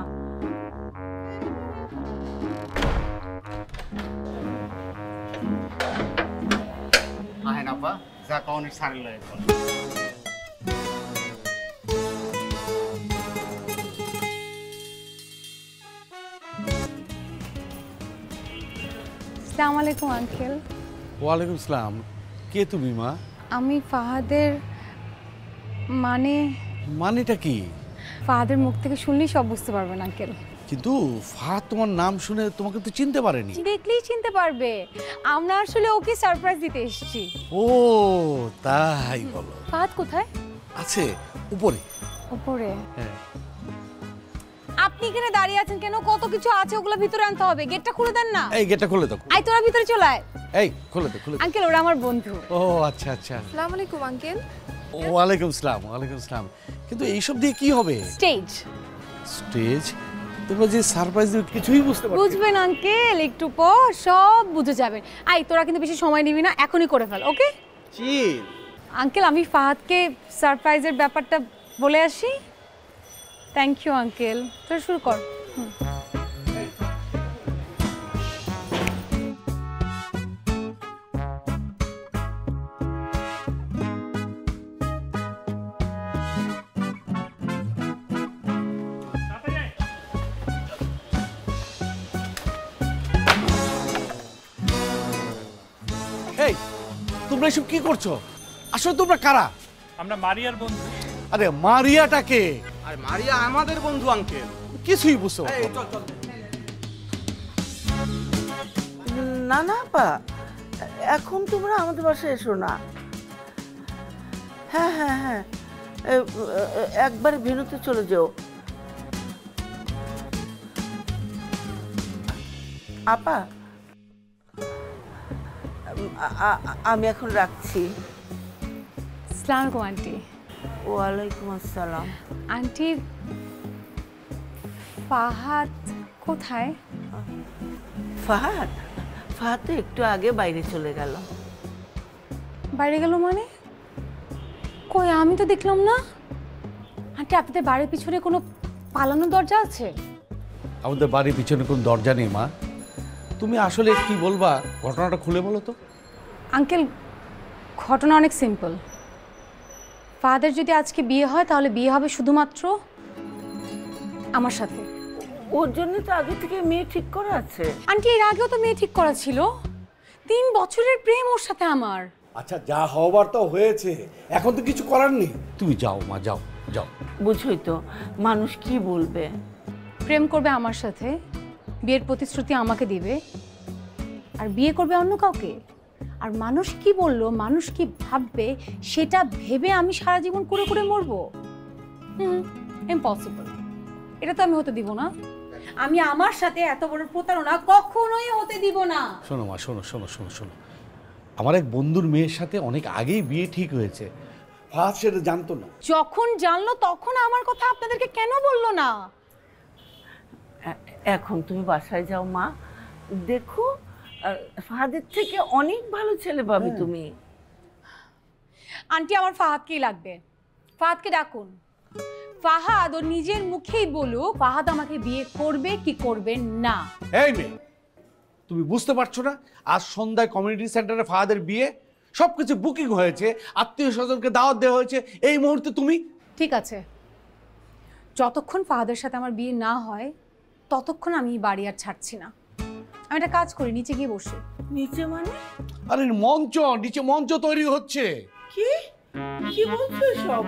আহেন আপা, যা অনেক সারি লাগে। আসসালামু আলাইকুম আঙ্কেল। ওয়ালাইকুম আসসালাম। কে তুমি মা? আমি ফাহাদের, মানেটা কি? ফাহাদের মুখ থেকে শুনলেই সব বুঝতে পারবেন আঙ্কেল। কিন্তু ফাহাদ তোমার নাম শুনে তোমাকে তো চিনতে পারেনি। দেখলেই চিনতে পারবে। আমরা আসলে ওকে সারপ্রাইজ দিতে এসেছি। ও তাই বলো। ফাহাদ কোথায়? আছে উপরে। উপরে? হ্যাঁ। আপনি এখানে দাঁড়িয়ে আছেন কেন? কত কিছু আছে, ওগুলো ভিতরে আনতে হবে। গেটটা খুলে দেন না। এই গেটটা খুলে দাও। আই তোরা ভিতরে চলে আয়। এই খুলে দে, খুলে দে। আঙ্কেল ওরা আমার বন্ধু। ও আচ্ছা আচ্ছা। আসসালামু আলাইকুম আঙ্কেল। ওয়ালাইকুম আসসালাম। ওয়ালাইকুম আসসালাম। কিন্তু এইসব দিয়ে কি হবে? স্টেজ। স্টেজ? তোমরা যে সারপ্রাইজ দিবে কিছুই বুঝতে পারছো? বুঝবেন আঙ্কেল, একটু পর সব বুঝে যাবেন। আই তোরা কিন্তু বেশি সময় নিবি না, এখনই করে ফেল। ওকে? চিল। আঙ্কেল আমি ফাহাদকে সারপ্রাইজের ব্যাপারটা বলে আসি। Thank you uncle. তোরা শুরু কর। এই তোমরা এসব কি করছো? আসলে তোমরা কারা? আমরা মারিয়ার বন্ধু। আরে মারিয়াটাকে? আর মারিয়া আমাদের বন্ধু আঙ্কেল। কিছুই বুঝতে পারছো না? না আপা, এখন তোমরা আমাদের বাসায় এসো না। হ্যাঁ হ্যাঁ হ্যাঁ, একবারে ভেন্যুতে চলে যাও। আপা আমি এখন রাখছি। আসসালামু আলাইকুম আন্টি। ওয়ালাইকুম আসসালাম। আন্টি ফাহাদ কোথায়? ফাহাদ? ফাহাদ তো একটু আগে বাইরে চলে গেল। বাইরে গেল মানে? কই আমি তো দেখলাম না। আন্টি আপনাদের বাড়ির পিছনে কোনো পালানো দরজা আছে? আমাদের বাড়ির পিছনে কোনো দরজা নেই মা। তুমি আসলে কি বলবা, ঘটনাটা খুলে বলো তো। আঙ্কেল, ঘটনা অনেক সিম্পল। ফাদার যদি আজকে বিয়ে হয় তাহলে বিয়ে হবে শুধুমাত্র আমার সাথে। ওর জন্য তো আগে থেকে মেয়ে ঠিক করা আছে। আন্টি এর আগেও তো মেয়ে ঠিক করা ছিল। 3 বছরের প্রেম ওর সাথে আমার। আচ্ছা, যা হবার তো হয়েছে, এখন তো কিছু করার নেই। তুমি যাও মা, যাও যাও। বুঝোই তো মানুষ কি বলবে। প্রেম করবে আমার সাথে, বিয়ের প্রতিশ্রুতি আমাকে দিবে, আর বিয়ে করবে অন্য কাউকে। আর মানুষ কি বললো, মানুষ কি ভাববে, সেটা ভেবে আমি সারা জীবন করে করে মরবো? ইম্পসিবল। এটা তো আমি হতে দিব না। আমি আমার সাথে এত বড় প্রতারণা কখনোই হতে দিব না। শোনো মা, শোনো শোনো শোনো শোনো, আমার এক বন্ধুর মেয়ের সাথে অনেক আগেই বিয়ে ঠিক হয়েছে। ফাহাদ সেটা জানতো না। যখন জানলো তখন আমার কথা আপনাদেরকে কেন বললো না? এখন তুমি বাসায় যাও মা, দেখো ফাহাদের থেকে অনেক ভালো ছেলে পাবে তুমি। আন্টি আমার ফাহাদকেই লাগবে। ফাহাদকে ডাকুন। ফাহাদ ওর নিজের মুখেই বলুক ফাহাদ আমাকে বিয়ে করবে কি করবে না। এই মেয়ে, তুমি বুঝতে পারছো না? আজ সন্ধ্যায় কমিউনিটি সেন্টারে ফাহাদের বিয়ে, সবকিছু বুকিং হয়েছে, আত্মীয় স্বজনকে দাওয়াত দেওয়া হয়েছে। এই মুহূর্তে তুমি? ঠিক আছে, যতক্ষণ ফাহাদের সাথে আমার বিয়ে না হয় ততক্ষণ আমি বাড়ি আর ছাড়ছি না। আমি একটা কাজ করি, নিচে গিয়ে বসি। নিচে মানে? আরে মঞ্চ, নিচে মঞ্চ তৈরি হচ্ছে। কি কি বলছো সব?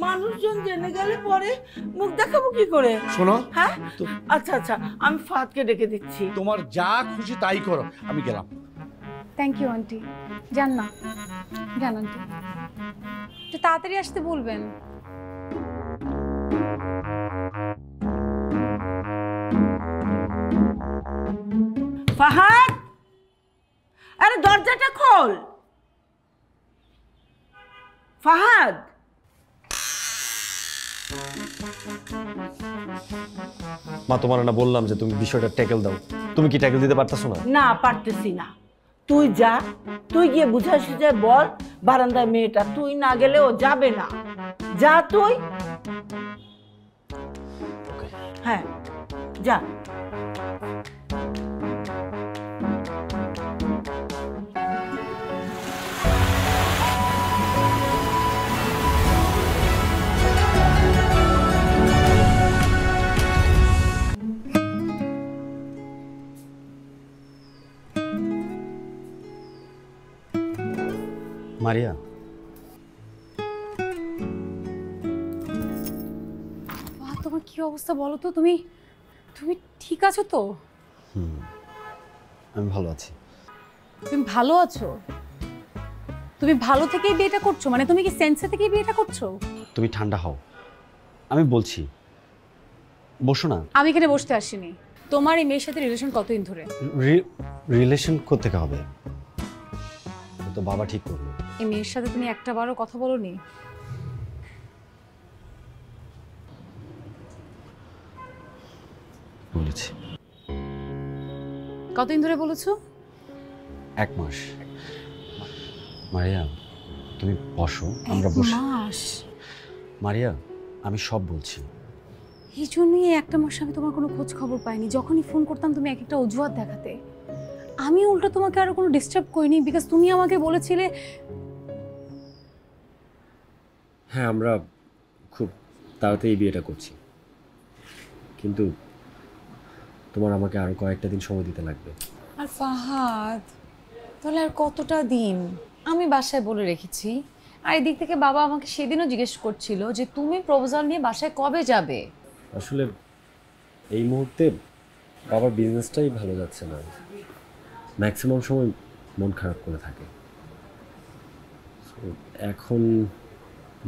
মানুষজন জেনে গেলে পরে মুখ দেখাবো কি করে? শোনো, হ্যাঁ আচ্ছা আচ্ছা, আমি ফাহাদকে ডেকে দিচ্ছি। তোমার যা খুশি তাই করো, আমি গেলাম। Thank you aunty. যান না, যান আন্টি, একটু তাড়াতাড়ি আসতে বলবেন। ফাহাদ, আরে দরজাটা খোল। ফাহাদ, মা, তোমার না বললাম যে তুমি বিষয়টা ট্যাকেল দাও, তুমি কি ট্যাকেল দিতে পারতেছো না? না পারতেছি না। তুই যা, তুই গিয়ে বুঝা সুঝে বল বারান্দায় মেয়েটা, তুই না গেলে ও যাবে না। যা তুই। হ্যাঁ যা। মারিয়া, তোমার কি অবস্থা বলো তো? তুমি তুমি ঠিক আছো তো? আমি ভালো আছি। তুমি ভালো আছো? তুমি ভালো থেকেই বিয়েটা করছো? মানে তুমি কি সেন্সে থেকেই বিয়েটা করছো? তুমি ঠান্ডা হও, আমি বলছি। বসো না। আমি এখানে বসতে আসিনি। তোমার এই মেয়ের সাথে রিলেশন কতদিন ধরে? রিলেশন কোত্থেকে হবে? তো বাবা ঠিক করবে। এই মেয়ের সাথে তুমি একটা বারও কথা বলোনি? বলেছি। কতদিন ধরে বলেছো? 1 মাস। মারিয়া, তুমি বসো, আমরা বসি। 1 মাস? মারিয়া, আমি সব বলছি। এই জন্যই 1 মাস আমি তোমার কোনো খোঁজ খবর পাইনি। যখনই ফোন করতাম তুমি এক একটা অজুহাত দেখাতে। আমি উল্টো তোমাকে আরো কোনো ডিস্টার্ব করিনি, বিকজ তুমি আমাকে বলেছিলে। হ্যাঁ, আমরা খুব তাড়াতাড়ি বিয়েটা করছি, কিন্তু তোমার আমাকে আরো কয়েকটা দিন সময় দিতে লাগবে। আর ফাহাদ, তাহলে আর কতটা দিন? আমি বাসায় বলে রেখেছি। আর এদিক থেকে বাবা আমাকে সেদিনও জিজ্ঞেস করছিল যে তুমি প্রপোজাল নিয়ে বাসায় কবে যাবে। আসলে এই মুহূর্তে বাবার বিজনেসটাই ভালো যাচ্ছে না, ম্যাক্সিমাম সময় মন খারাপ করে থাকে। এখন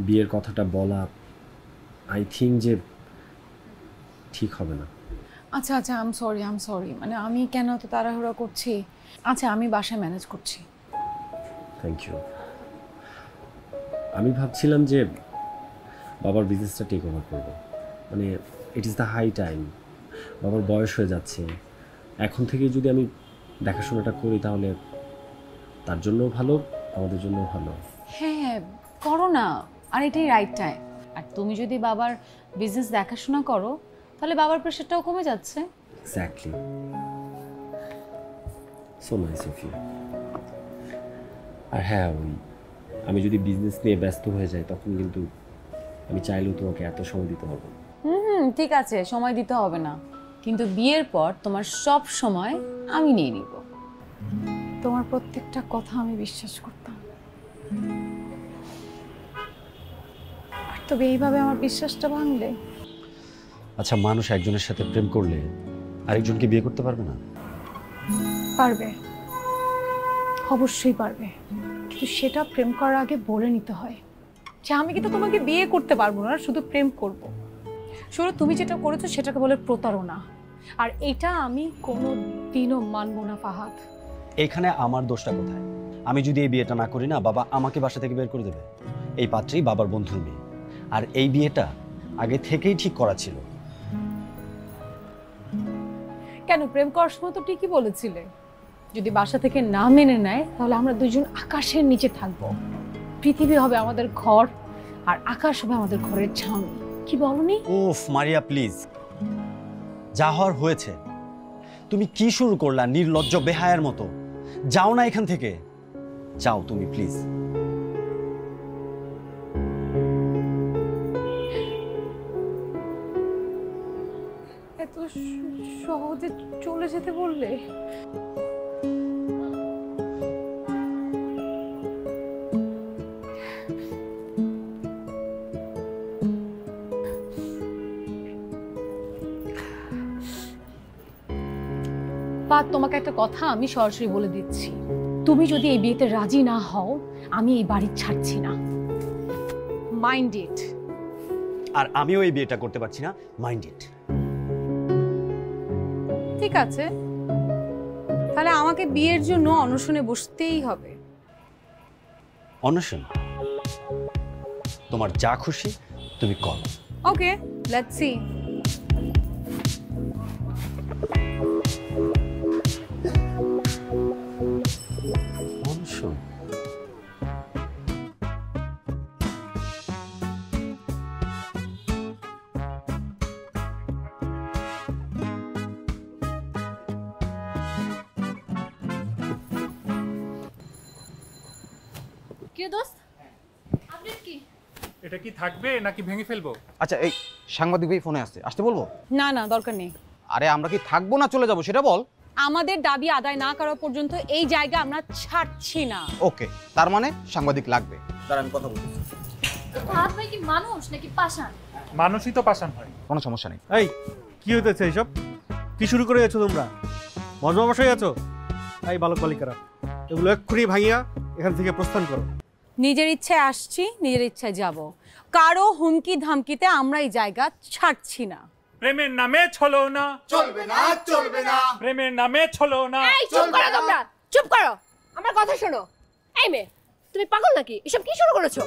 বিয়ের কথাটা বলা আই থিঙ্ক যে ঠিক হবে না। আচ্ছা আচ্ছা, আই এম সরি। মানে আমি কেন তো তাড়াহুড়া করছি? আচ্ছা, আমি বাসায় ম্যানেজ করছি। Thank you. আমি ভাবছিলাম যে বাবার বিজনেসটা টেক ওভার করবো, মানে it is the high time. বাবার বয়স হয়ে যাচ্ছে, এখন থেকে যদি আমি দেখাশোনাটা করি তাহলে তার জন্যও ভালো, আমাদের জন্যও ভালো। হ্যাঁ করো না, আর এটাই রাইট টাইম। আর আর তুমি যদি বাবার বিজনেস দেখাশোনা করো তাহলে বাবার প্রেশারটাও কমে যাচ্ছে। Exactly, so nice of you. আর হ্যাঁ, আমি যদি বিজনেস নিয়ে ব্যস্ত হয়ে যাই তখন কিন্তু আমি চাইলেও তোমাকে এত সময় দিতে পারবো না। ঠিক আছে, সময় দিতে হবে না, কিন্তু বিয়ের পর তোমার সব সময় আমি নিয়ে নিব। তোমার প্রত্যেকটা কথা আমি বিশ্বাস করতাম, আর তবে এইভাবে আমার বিশ্বাসটা ভাঙলে। আচ্ছা, মানুষ একজনের সাথে প্রেম করলে আরেকজনকে বিয়ে করতে পারবে না? পারবে, অবশ্যই পারবে, কিন্তু সেটা প্রেম করার আগে বলে নিতে হয় যে আমি কিন্তু তোমাকে বিয়ে করতে পারবো না, শুধু প্রেম করব। শুরু তুমি যেটা করেছো সেটাকে বলে প্রতারণা, আর এটা আমি কোনো দিনও মানবো না ফাহাদ। এখানে আমার দোষটা কোথায়? আমি যদি এই বিয়েটা না করি না, বাবা আমাকে বাসা থেকে বের করে দেবে। এই পাত্রী বাবার বন্ধুর মেয়ে, আর এই বিয়েটা আগে থেকেই ঠিক করা ছিল। কেন, প্রেম করার সময় তো ঠিকই বলেছিলে যদি বাসা থেকে না মেনে নেয় তাহলে আমরা দুজন আকাশের নিচে থাকবো, পৃথিবী হবে আমাদের ঘর আর আকাশ হবে আমাদের ঘরের ছাউনি, কি বলনি? ওফ মারিয়া প্লিজ, যা হওয়ার হয়েছে। তুমি কি শুরু করলা নির্লজ্জ বেহায়ার মতো? যাও না এখান থেকে, যাও তুমি প্লিজ। এত সহজে চলে যেতে বললে? তোমাকে একটা কথা আমি সরাসরি বলে দিচ্ছি, তুমি যদি এই বিয়েতে রাজি না হও আমি এই বাড়ি ছাড়ছি না, মাইন্ড ইট। আর আমিও এই বিয়েটা করতে পারছি না, মাইন্ড ইট। ঠিক আছে, তাহলে আমাকে বিয়ের জন্য অনশনে বসতেই হবে। অনশন? তোমার যা খুশি তুমি করো। ওকে, লেটস সি। অনশন? কি দোস্ত, আপডেট কি? এটা কি থাকবে নাকি ভেঙে ফেলবো? আচ্ছা, এই সাংবাদিক ভাই ফোনে আসছে, আসতে বলবো? না না, দরকার নেই। আরে আমরা কি থাকবো না চলে যাবো সেটা বল। আমাদের দাবি আদায় না করা পর্যন্ত এই জায়গা আমরা ছাড়ছি না। ওকে, তার মানে সাংবাদিক লাগবে। দাঁড়া, আমি কথা বলছি। ফাহাদ ভাই কি মানুষ নাকি পাষাণ? মানুষই তো পাষাণ হয়। কোনো সমস্যা নেই। এই কি হইতেছে এইসব? কি শুরু করে গেছো তোমরা? মজমা বসাই আছো? এই বালক বালিকারা, এগুলো এক্ষুনি ভাঙিয়া এখান থেকে প্রস্থান করো। নিজের ইচ্ছায় আসছি, নিজের ইচ্ছায় যাব, কারো হুমকি ধামকিতে আমরা এই জায়গা ছাড়ছি না। প্রেমের নামে ছলো না চলবে না, চলবে না। প্রেমের নামে ছলো না। এই চুপ করো তোমরা, চুপ করো, আমার কথা শোনো। এই মেয়ে, তুমি পাগল নাকি? এসব কি শুরু করেছো?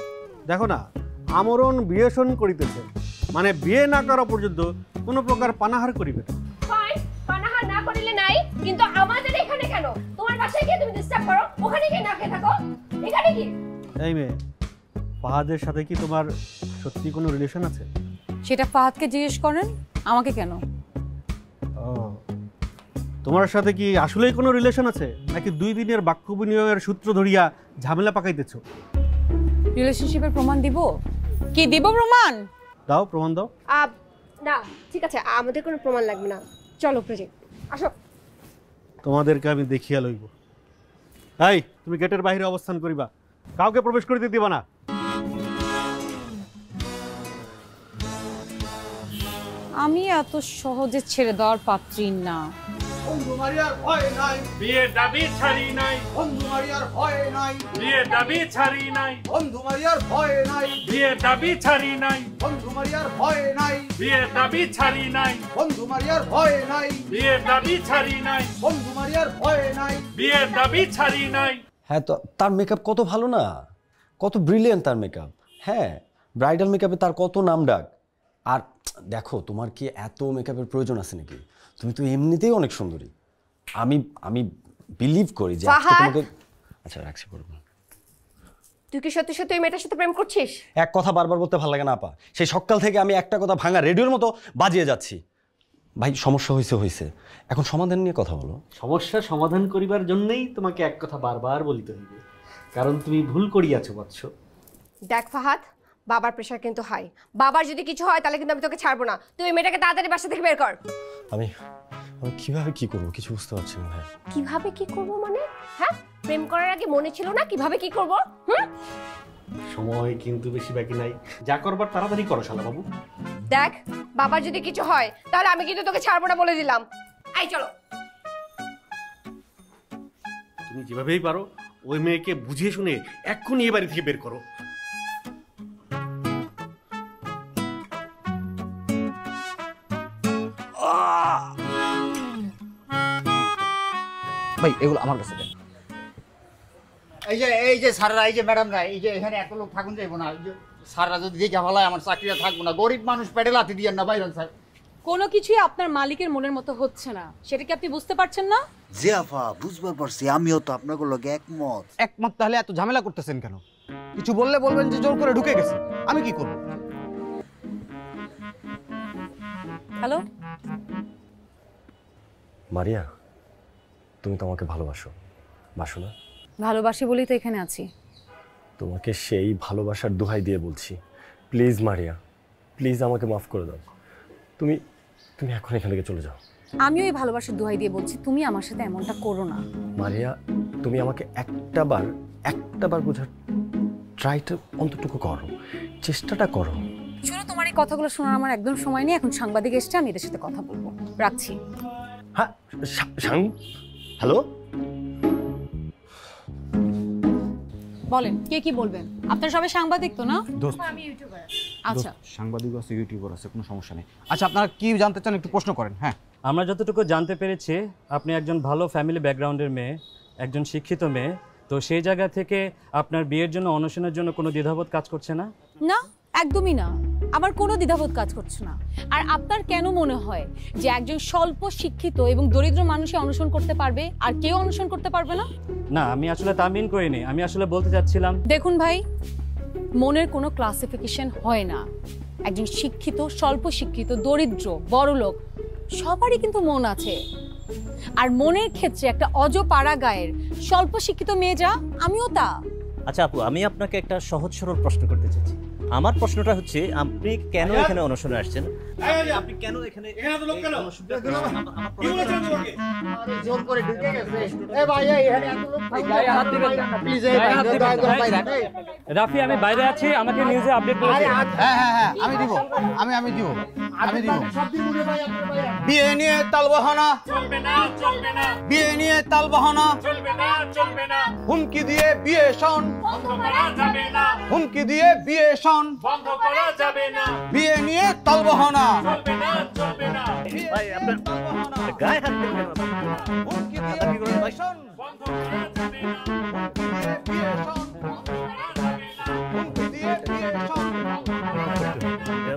দেখো না, আমরণ বিয়েষণ করিতেছে, মানে বিয়ে না করা পর্যন্ত কোনো প্রকার পানাহার করিবে না। ফাইন, পানাহার না করিলে নাই, কিন্তু আমাদের এখানে কেন? তোমার বাসায় গিয়ে তুমি ডিস্টার্ব করো, ওখানে গিয়ে না খেয়ে থাকো। এখানে কি? এই মেয়ে, ফাহাদের সাথে কি তোমার সত্যি কোনো রিলেশন আছে? সেটা ফাহাদকে জিজ্ঞেস করেন, আমাকে কেন? তোমার সাথে কি আসলেই কোনো রিলেশন আছে, নাকি 2 দিনের বাক্য বিনিময়ের সূত্র ধরিয়া ঝামেলা পাকাইতেছো? রিলেশনশিপের প্রমাণ দিব? কি দিব প্রমাণ? দাও, প্রমাণ দাও। না ঠিক আছে, আমাদের কোনো প্রমাণ লাগবে না, চলো প্রজেক্ট আসো। তোমাদেরকে আমি দেখিয়া লইব। এই, তুমি গেটের বাইরে অবস্থান করিবা, কাউকে প্রবেশ করিতে দিবা না। আমি এত সহজে ছেড়ে দেওয়ার পাত্রী না। বন্ধু মারিয়ার ভয় নাই, বিয়ের দাবি ছাড়ি নাই। বন্ধু মারিয়ার ভয় নাই, বিয়ের দাবি ছাড়ি নাই। বন্ধু মারিয়ার ভয় নাই, বিয়ের দাবি ছাড়ি নাই। বন্ধু মারিয়ার ভয় নাই, বিয়ের দাবি ছাড়ি নাই। বন্ধু মারিয়ার ভয় নাই, বিয়ের দাবি ছাড়ি নাই। বন্ধু মারিয়ার ভয় নাই, বিয়ের দাবি ছাড়ি নাই। হ্যাঁ, তো তার মেকআপ কত ভালো না, কত ব্রিলিয়েন্ট তার মেকআপ। হ্যাঁ, ব্রাইডাল মেকআপে তার কত নাম ডাক। আর দেখো, তোমার কি এত মেকআপের প্রয়োজন আছে নাকি? তুমি তো এমনিতেই অনেক সুন্দরী। আমি বিলিভ করি যে আজকে তোমাকে। আচ্ছা, রাখছি, করবো। তুই কি সত্যি সত্যি ওই মেয়েটার সাথে প্রেম করছিস? এক কথা বারবার বলতে ভালো লাগে না আপা, সেই সকাল থেকে আমি একটা কথা ভাঙা রেডিওর মতো বাজিয়ে যাচ্ছি। ভাই সমস্যা হয়েছে, এখন সমাধান নিয়ে কথা বলো। সমস্যা সমাধান করিবার জন্যই তোমাকে এক কথা বারবার বলিতে হইবে, কারণ তুমি ভুল করিয়াছো বৎস। দেখ ফাহাদ, বাবার প্রেশার কিন্তু হাই। বাবার যদি কিছু হয় তাহলে কিন্তু আমি তোকে ছাড়বো না। তুই ওই মেয়েটাকে তাড়াতাড়ি বাসা থেকে বের কর। আমি কিভাবে কি করবো কিছু বুঝতে পারছি না ভাই। কিভাবে কি করব মানে? হ্যাঁ, প্রেম করার আগে মনে ছিল না কিভাবে কি করব? সময় কিন্তু বেশি বাকি নাই, যা করবার তাড়াতাড়ি করো শালা বাবু। দেখ, বাবার যদি কিছু হয় তাহলে আমি কিন্তু তোকে ছাড়বো না বলে দিলাম। আই চলো। তুমি যেভাবেই পারো ওই মেয়েকে বুঝিয়ে শুনে এক্ষুনি এই বাড়ি থেকে বের করো। ভাই এগুলো আমার কাছে দেন। এই যে স্যাররা, এই যে ম্যাডামরা, এই যে এখানে এত লোক থাকুন যাইব না। এই যে স্যাররা যদি দেখে ভালো হয় আমার চাকরিটা থাকবো না। গরিব মানুষ পেটে লাথি দিয়েন না বাইরন স্যার। কোনো কিছুই আপনার মালিকের মনের মতো হচ্ছে না, সেটা কি আপনি বুঝতে পারছেন না? জি আফা, বুঝবার পারছি, আমিও তো আপনার লগে একমত। তাহলে এত ঝামেলা করতেছেন কেন? কিছু বললে বলবেন যে জোর করে ঢুকে গেছে, আমি কি করব? হ্যালো মারিয়া, তুমি তো আমাকে ভালোবাসো, বাসো না? ভালোবাসি বলেই তো এখানে আছি। তোমাকে সেই ভালোবাসার দোহাই দিয়ে বলছি, প্লিজ মারিয়া, প্লিজ আমাকে মাফ করে দাও। তুমি তুমি এখন এখান থেকে চলে যাও। আমিও এই ভালোবাসার দোহাই দিয়ে বলছি, তুমি আমার সাথে এমনটা করো না। মারিয়া, তুমি আমাকে একটাবার বোঝার ট্রাইটা অন্তটুকু করো, চেষ্টাটা করো। শোনো, তোমার এই কথাগুলো শোনার আমার একদম সময় নেই। এখন সাংবাদিক এসছে, আমি এদের সাথে কথা বলবো। রাখছি। হ্যাঁ, হ্যালো, বলেন কে কি বলবেন? আপনারা সবাই সাংবাদিক তো না? আমি ইউটিউবার। আচ্ছা, সাংবাদিক আছে, ইউটিউবার আছে, কোনো সমস্যা নেই। আচ্ছা, আপনারা কি জানতে চান একটু প্রশ্ন করেন। হ্যাঁ, আমরা যতটুকু জানতে পেরেছি আপনি একজন ভালো ফ্যামিলি ব্যাকগ্রাউন্ডের মেয়ে, একজন শিক্ষিত মেয়ে। তো সেই জায়গা থেকে আপনার বিয়ের জন্য অনশনের জন্য কোনো দ্বিধাবোধ কাজ করছে না? না, একদমই না। আমার কোনো দ্বিধাবোধ কাজ করছে না। আর আপনার কেন মনে হয় যে একজন স্বল্প শিক্ষিত এবং দরিদ্র মানুষই অনশন করতে পারবে আর কেউ অনশন করতে পারবে না? না, আমি আসলে তা মিন করিনি। আমি আসলে বলতে চাচ্ছিলাম, দেখুন ভাই, মনের কোনো ক্লাসিফিকেশন হয় না। একজন শিক্ষিত, স্বল্প শিক্ষিত, দরিদ্র, বড়লোক সবারই কিন্তু মন আছে। আর মনের ক্ষেত্রে একটা অজপাড়া গায়ের স্বল্প শিক্ষিত মেয়ে যা, আমিও তা। আচ্ছা আপু, আমি আপনাকে একটা সহজ সরল প্রশ্ন করতে চাচ্ছি। আমার প্রশ্নটা হচ্ছে, আপনি কেন এখানে অনশনে আসছেন? আপনি কেন এখানে জোর করে ঢুকে গেছে। এ ভাই, এখানে এত লোক গায়ে হাত দিবেন না প্লিজ। এই ভাই, রাফি, আমি বাইরে আছি, আমাকে নিউজে আপডেট করে দিন। হ্যাঁ, আমি দিব। বিয়ে নিয়ে তালবাহানা চলবে না, চলবে না। বিয়ে নিয়ে তালবাহানা চলবে না, চলবে না। হুমকি দিয়ে বিয়ে শোন বন্ধ করা যাবে না। হুমকি দিয়ে বিয়ে শোন বন্ধ করা যাবে না। বিয়ে নিয়ে তালবাহানা চলবে না, চলবে না। ভাই, আপনার গায়ে হাত দিবেন না। হুমকি দিয়ে বিয়ে শোন বন্ধ করা যাবে না। বিয়ে শোন হুমকি দিয়ে বিয়ে শোন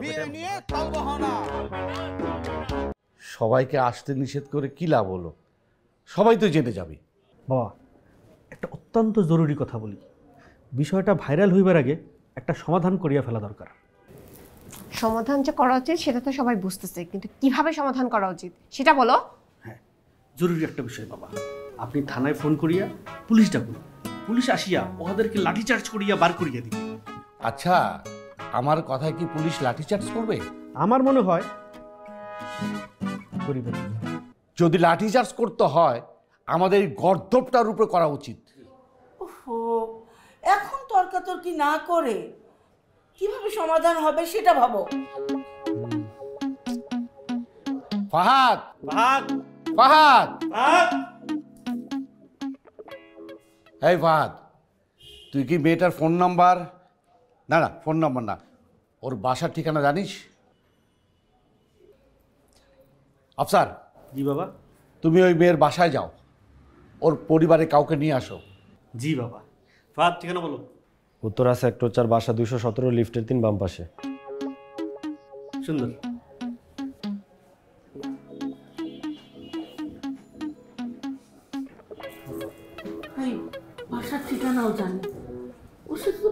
বিয়ে নিয়ে তালবাহানা। সবাইকে আসতে নিষেধ করে কি লাভ হলো? সবাই তো জেনে যাবে। বাবা, একটা অত্যন্ত জরুরি কথা বলি। বিষয়টা ভাইরাল হইবার আগে একটা সমাধান করিয়া ফেলা দরকার। সমাধান যে করা উচিত সেটা তো সবাই বুঝতেছে, কিন্তু কিভাবে সমাধান করা উচিত সেটা বলো। জরুরি একটা বিষয় বাবা, আপনি থানায় ফোন করিয়া পুলিশ ডাকুন। পুলিশ আসিয়া ওদেরকে লাঠিচার্জ করিয়া বার করিয়া দিবে। আচ্ছা, আমার কথায় কি পুলিশ লাঠিচার্জ করবে? আমার মনে হয় করিবে। যদি লাঠিচার্জ করতে হয় আমাদের এই গর্দভটার উপরে করা উচিত। ওহো, এখন তর্কাতর্কি না করে কিভাবে সমাধান হবে সেটা ভাবো। ফাহাদ, এই ফাহাদ, তুই কি মেয়েটার ফোন নাম্বার, না ফোন নাম্বার না, ওর বাসার ঠিকানা জানিস? আফসার। জি বাবা। তুমি ওই মেয়ের বাসায় যাও, ওর পরিবারে কাউকে নিয়ে আসো। জি বাবা। ফাহাদ, ঠিকানা বলো। উত্তরা সেক্টর 4, বাসা 217, লিফটের 3, বাম পাশে। সুন্দর। বাসার ঠিকানাও জানি, ওর সাথে তো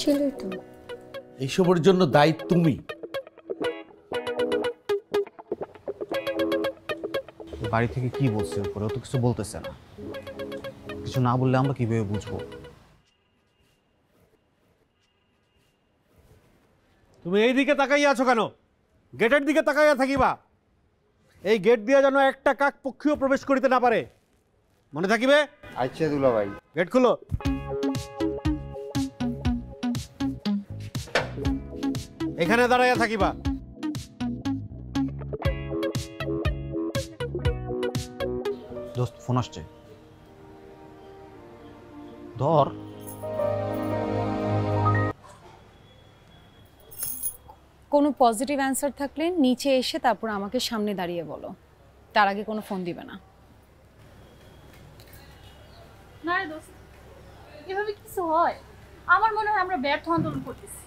ছেলে তো। এইসবের জন্য দায়ী তুমি। বাড়ি থেকে কি বলছে ওপরে, ও তো কিছু বলতেছে না। কিছু না বললে আমরা কিভাবে বুঝবো? তুমি এই দিকে তাকাইয়া আছো কেন? গেটের দিকে তাকাইয়া থাকিবা। এই গেট দিয়া যেন একটা কাক পক্ষীও প্রবেশ করিতে না পারে, মনে থাকিবে? আচ্ছা দুলা ভাই। গেট খুলো। এখানে দাঁড়াইয়া থাকিবা। দোস্ত ফোন আসছে, ধর। কোনো পজিটিভ অ্যান্সার থাকলে নিচে এসে তারপর আমাকে সামনে দাঁড়িয়ে বলো, তার আগে কোনো ফোন দিবে না। না রে দোস্ত, এভাবে কিছু হয়? আমার মনে হয় আমরা ব্যর্থ আন্দোলন করতেছি।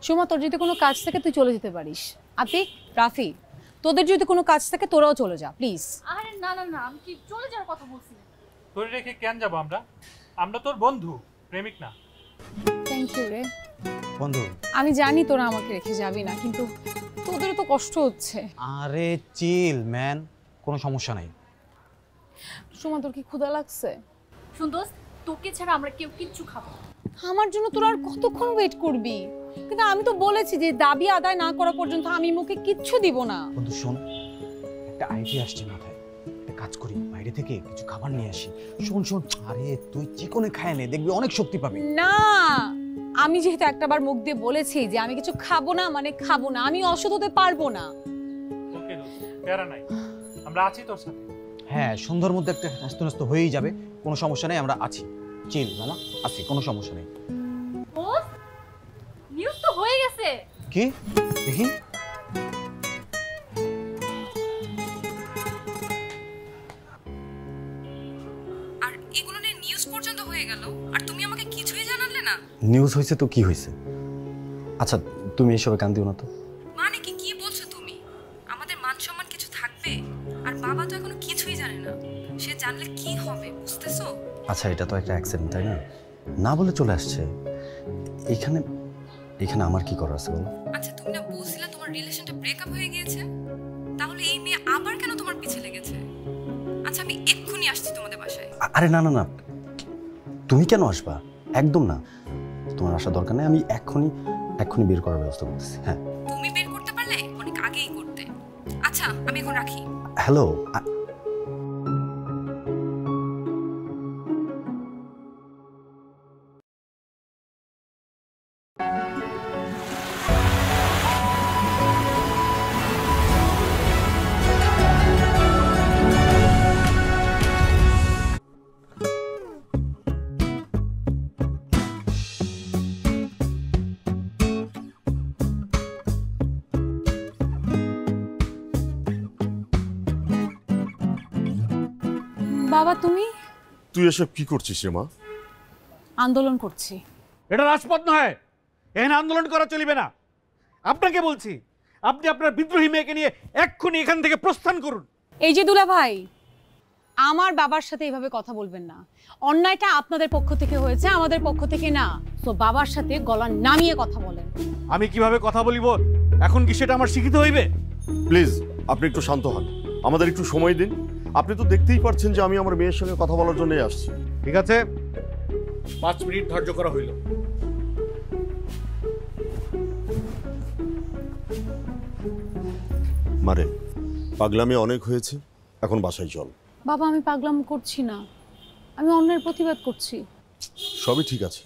সুমা, তোর যদি কোনো কাজ থাকে তুই চলে যেতে পারিস। আতিক, রাফি, তোদের যদি কোনো কাজ থাকে তোরাও চলে যা প্লিজ। আরে না না না, আমি কি চলে যাওয়ার কথা বলছি? তোর রেখে কেন যাবো আমরা? আমরা তোর বন্ধু, প্রেমিক না। থ্যাংক ইউ রে বন্ধু। আমি জানি তোরা আমাকে রেখে যাবি না, কিন্তু তোদেরও তো কষ্ট হচ্ছে। আরে চিল ম্যান, কোনো সমস্যা নাই। সুমা, তোর কি ক্ষুধা লাগছে? শুন দোস্ত, তোকে ছাড়া আমরা কেউ কিচ্ছু খাবো না। আমার জন্য তোরা আর কতক্ষণ ওয়েট করবি? কিন্তু আমি তো বলেছি যে দাবি আদায় না করা পর্যন্ত আমি মুখে কিচ্ছু দিব না। বন্ধু শোন, একটা আইডিয়া আসছে মাথায়। একটা কাজ করি, বাইরে থেকে কিছু খাবার নিয়ে আসি। শোন শোন, আরে তুই চিকনে খায় নে, দেখবি অনেক শক্তি পাবি। না, আমি যেহেতু একটাবার মুখ দিয়ে বলেছি যে আমি কিছু খাবো না মানে খাবো না, আমি অসুস্থ হতে পারবো না। ওকে দোস্ত, প্যারা নাই, আমরা আছি তোর সাথে। হ্যাঁ, সন্ধ্যার মধ্যে একটা নাস্তা নাস্তা হয়েই যাবে, কোনো সমস্যা নেই, আমরা আছি। চিল মামা, আছি, কোনো সমস্যা নেই। দোস্ত, নিউজ তো হয়ে গেছে। কি দেখি? আর এগুলো নিয়ে নিউজ পর্যন্ত হয়ে গেল, আর তুমি আমাকে কিছুই জানালে না। নিউজ হয়েছে তো কি হয়েছে? আচ্ছা তুমি এসবে কান দিও না তো। মানে কি কি বলছো তুমি? আমাদের মান সম্মান কিছু থাকবে? আর বাবা তো এখনো কিছুই জানে না, সে জানলে কি হবে বুঝতেছো? আচ্ছা এটা তো একটা অ্যাক্সিডেন্ট, তাই না? না বলে চলে আসছে। এখানে এখানে আমার কি করার আছে বলো? আচ্ছা তুমি না বলছিলে তোমার রিলেশনটা ব্রেকআপ হয়ে গিয়েছে, তাহলে এই মেয়ে আবার কেন তোমার পিছে লেগেছে? আচ্ছা আমি এক্ষুনি আসছি তোমাদের বাসায়। আরে না না না, তুমি কেন আসবা? একদম না, তোমার আসার দরকার নেই। আমি এক্ষুনি বের করার ব্যবস্থা করতেছি। হ্যাঁ, তুমি বের করতে পারলে অনেক আগেই করতে। আচ্ছা আমি এখন রাখি। হ্যালো। বাবা তুমি? তুই এসব কি করছিস রে মা? আন্দোলন করছি। এটা রাজপথ নয়, এখানে আন্দোলন করা চলিবে না। আপনাকে বলছি, আপনি আপনার বিদ্রোহী মেয়েকে নিয়ে এক্ষুনি এখান থেকে প্রস্থান করুন। এই যে দুলা ভাই, আমার বাবার সাথে এইভাবে কথা বলবেন না। অন্যায়টা আপনাদের পক্ষ থেকে হয়েছে, আমাদের পক্ষ থেকে না। তো বাবার সাথে গলা নামিয়ে কথা বলেন। আমি কিভাবে কথা বলিব এখন কি সেটা আমার শিখিতে হইবে? প্লিজ আপনি একটু শান্ত হন, আমাদের একটু সময় দিন। আপনি তো দেখতেই পাচ্ছেন যে আমি আমার মেয়ের সঙ্গে কথা বলার জন্যই আসছি। ঠিক আছে, 5 মিনিট ধার্য করা হইল। মারে, পাগলামি অনেক হয়েছে, এখন বাসায় চল। বাবা আমি পাগলাম করছি না, আমি অন্যের প্রতিবাদ করছি। সবই ঠিক আছে।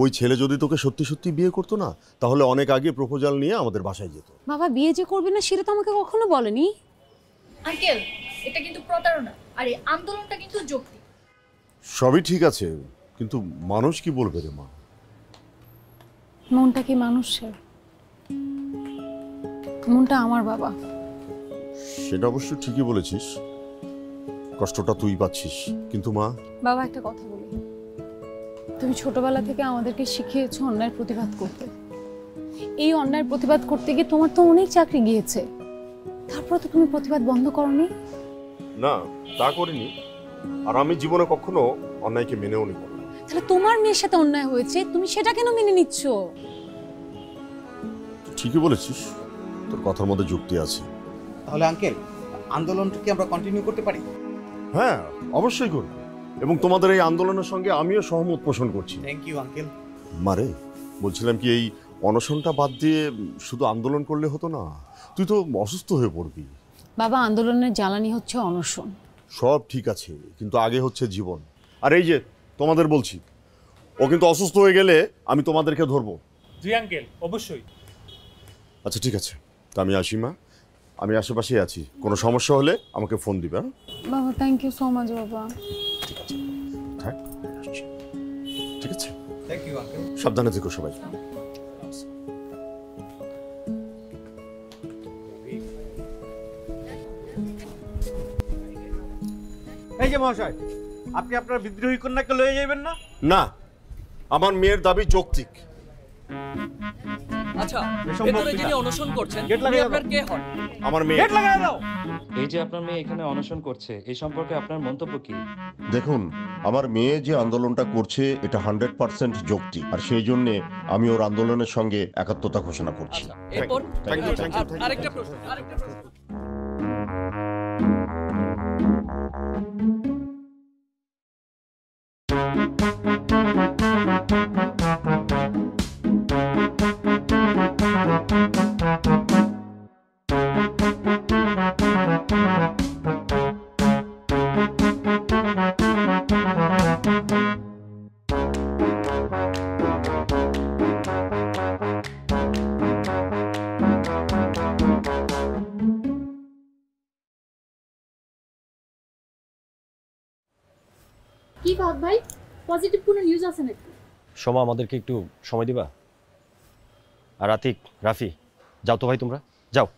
ওই ছেলে যদি তোকে সত্যি সত্যি বিয়ে করতো না, তাহলে অনেক আগে প্রপোজাল নিয়ে আমাদের বাসায় যেত। বাবা বিয়ে যে করবে না সেটা তো আমাকে কখনো বলেনি। আঙ্কেল, এটা কিন্তু প্রতারণা, আর এই আন্দোলনটা কিন্তু যৌক্তিক। সবই ঠিক আছে, কিন্তু মানুষ কি বলবে রে মা? মনটা কি মানুষের? মনটা আমার বাবা। সেটা অবশ্য ঠিকই বলেছিস, কষ্টটা তুই পাচ্ছিস, কিন্তু মা। বাবা একটা কথা বলি, তুমি ছোটবেলা থেকে আমাদেরকে শিখিয়েছো অন্যায়ের প্রতিবাদ করতে। এই অন্যায়ের প্রতিবাদ করতে গিয়ে তোমার তো অনেক চাকরি গিয়েছে, তারপর তো তুমি প্রতিবাদ বন্ধ করনি। না, তা করিনি, আর আমি জীবনে কখনো অন্যায়কে মেনেও নিব না। তাহলে তোমার মেয়ের সাথে অন্যায় হয়েছে, তুমি সেটা কেন মেনে নিচ্ছ? ঠিকই বলেছিস, তোর কথার মধ্যে যুক্তি আছে। তাহলে আঙ্কেল, আন্দোলনটা কি আমরা কন্টিনিউ করতে পারি? হ্যাঁ, অবশ্যই করব, এবং তোমাদের এই আন্দোলনের সঙ্গে আমিও সহমত পোষণ করছি। Thank you uncle. মারে, বলছিলাম কি, এই অনশনটা বাদ দিয়ে শুধু আন্দোলন করলে হতো না? তুই তো অসুস্থ হয়ে পড়বি। বাবা, আন্দোলনের জ্বালানি হচ্ছে অনশন। সব ঠিক আছে, কিন্তু আগে হচ্ছে জীবন। আর এই যে তোমাদের বলছি, ও কিন্তু অসুস্থ হয়ে গেলে আমি তোমাদেরকে ধরবো। জি আঙ্কেল, অবশ্যই। আচ্ছা ঠিক আছে, তা আমি আসি মা, আমি আশেপাশেই আছি, কোনো সমস্যা হলে আমাকে ফোন দিবে। বাবা থ্যাংক ইউ সো মাচ বাবা। থাক, আসছি। ঠিক আছে, থ্যাংক ইউ আঙ্কেল। সাবধানে থেকো সবাই। এই যে মহাশয়, আপনি আপনার বিদ্রোহী কন্যাকে লয়ে যাবেন না? না, আমার মেয়ের দাবি যৌক্তিক। আচ্ছা, ভেতরে যিনি অনশন করছেন উনি আপনার কে হন? আমার মেয়ে। গেট লাগায় দাও। এই যে আপনার মেয়ে এখানে অনশন করছে, এই সম্পর্কে আপনার মন্তব্য কি? দেখুন, আমার মেয়ে যে আন্দোলনটা করছে এটা 100% যৌক্তিক, আর সেই জন্য আমি ওর আন্দোলনের সঙ্গে একাত্মতা ঘোষণা করছি। এরপর Thank you, thank you, thank you. আরেকটা প্রশ্ন। কি ভাব ভাই, পজিটিভ কোনো নিউজ আছে নাকি? সোমা, আমাদেরকে একটু সময় দিবা? আর আতিক, রাফি, যাও তো ভাই, তোমরা যাও।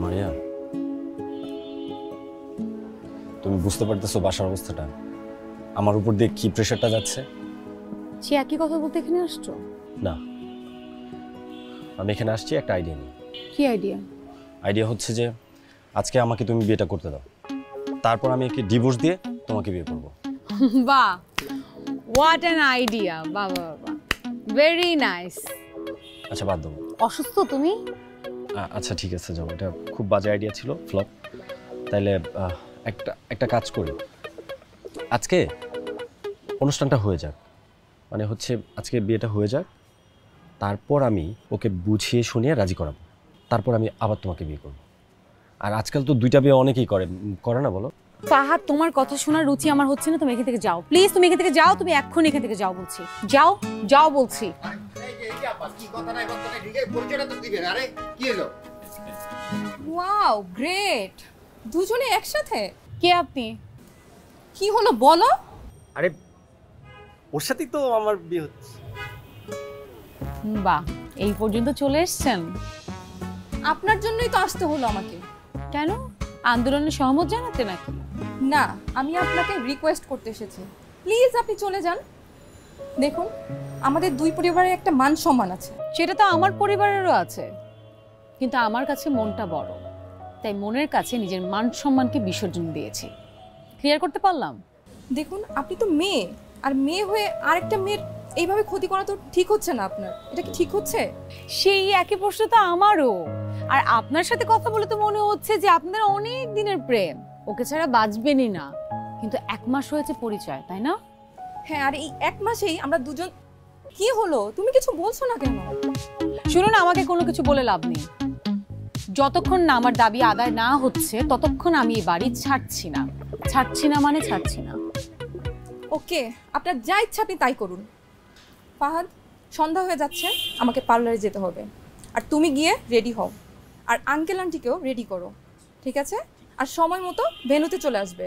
মারিয়া, তুমি বুঝতে পারতেছো বাসার অবস্থাটা, আমার উপর দিয়ে কি প্রেশারটা যাচ্ছে? সে একই কথা বলতে এখানে আসছো? না, আমি এখানে আসছি একটা আইডিয়া নিয়ে। কি আইডিয়া? আইডিয়া হচ্ছে যে আজকে আমাকে তুমি বিয়েটা করতে দাও, তারপর আমি একে ডিভোর্স দিয়ে তোমাকে বিয়ে করব। বাহ, হোয়াট অ্যান আইডিয়া! বাবা বাবা, ভেরি নাইস। আচ্ছা বাদ দাও। অসুস্থ তুমি? আচ্ছা ঠিক আছে, যাও, এটা খুব বাজে আইডিয়া ছিল, ফ্লপ। তাইলে একটা কাজ করি, আজকে অনুষ্ঠানটা হয়ে যাক, মানে হচ্ছে আজকে বিয়েটা হয়ে যাক, তারপর আমি ওকে বুঝিয়ে শুনিয়ে রাজি করাবো, তারপর আমি আবার তোমাকে বিয়ে করব। আর আজকাল তো দুইটা বিয়ে অনেকেই করে না, বলো? ফাহাদ, তোমার কথা শোনার রুচি আমার হচ্ছে না, তুমি এখান থেকে যাও প্লিজ। তুমি এখান থেকে যাও, তুমি এক্ষুনি এখান থেকে যাও বলছি। যাও যাও বলছি। Wow, great! দুজনে একসাথে? কে আপনি? কি হলো বলো? আরে ওর সাথেই তো আমার বিয়ে হচ্ছে। বাহ, এই পর্যন্ত চলে এসেছেন। আপনার জন্যই তো আসতে হলো আমাকে। কেন, আন্দোলনে সহমত জানাতে নাকি? না, আমি আপনাকে রিকোয়েস্ট করতে এসেছি, প্লিজ আপনি চলে যান। দেখুন, আমাদের দুই পরিবারের একটা মান সম্মান আছে। সেটা তো আমার পরিবারেরও আছে, কিন্তু আমার কাছে মনটা বড়, তাই মনের কাছে নিজের মান সম্মানকে বিসর্জন দিয়েছি। ক্লিয়ার করতে পারলাম? দেখুন, আপনি তো মেয়ে, আর মেয়ে হয়ে আরেকটা মেয়ের এইভাবে ক্ষতি করা তো ঠিক হচ্ছে না আপনার। এটা কি ঠিক হচ্ছে? সেই একই প্রশ্ন তো আমারও। আর আপনার সাথে কথা বলে তো মনে হচ্ছে যে আপনার অনেক দিনের প্রেম, ওকে ছাড়া বাঁচবেনই না। কিন্তু 1 মাস হয়েছে পরিচয়, তাই না? হ্যাঁ, আর এই 1 মাসেই আমরা দুজন। কি হলো, তুমি কিছু বলছো না কেন? শুনুন, আমাকে কোনো কিছু বলে লাভ নেই। যতক্ষণ না আমার দাবি আদায় না হচ্ছে ততক্ষণ আমি এই বাড়ি ছাড়ছি না। ছাড়ছি না মানে ছাড়ছি না। ওকে, আপনার যা ইচ্ছা আপনি তাই করুন। ফাহাদ, সন্ধ্যা হয়ে যাচ্ছে, আমাকে পার্লারে যেতে হবে, আর তুমি গিয়ে রেডি হও, আর আঙ্কেল আন্টিকেও রেডি করো, ঠিক আছে? আর সময় মতো ভেন্যুতে চলে আসবে।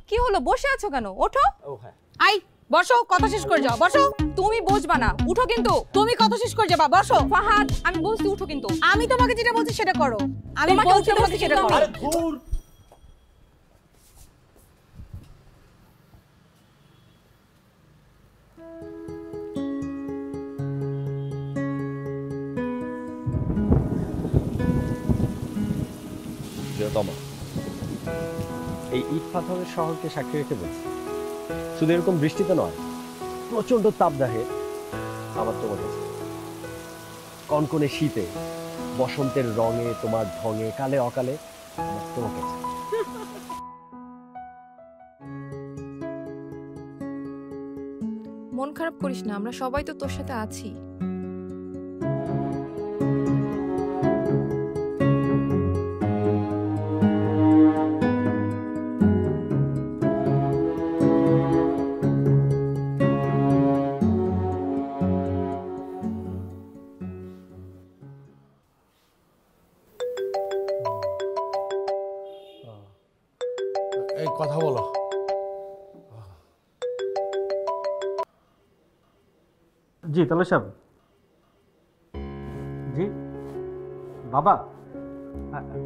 কি হলো, বসে আছো কেন? ওঠো। ও হ্যাঁ, আই বসো, কথা শেষ করে যাও। বসো। তুমি বসবা না, উঠো কিন্তু। তুমি কথা শেষ করে যাবা, বসো। ফাহাদ, আমি বলছি উঠো কিন্তু। আমি তোমাকে যেটা বলছি সেটা করো। আমি বলছি তোমাকে সেটা করো। আরে ধুর। প্রিয়তমা, এই ইট পাথরের শহরকে সাক্ষী রেখে বলছি, শুধু এরকম বৃষ্টিতে নয়, প্রচন্ড তাপদাহে আমার তোমার কাছে, কনকনে শীতে, বসন্তের রঙে, তোমার ঢঙে, কালে অকালে আমার তোমার কাছে। মন খারাপ করিস না, আমরা সবাই তো তোর সাথে আছি। এই কথা বলো। জি তাহলে সাহেব। জি বাবা,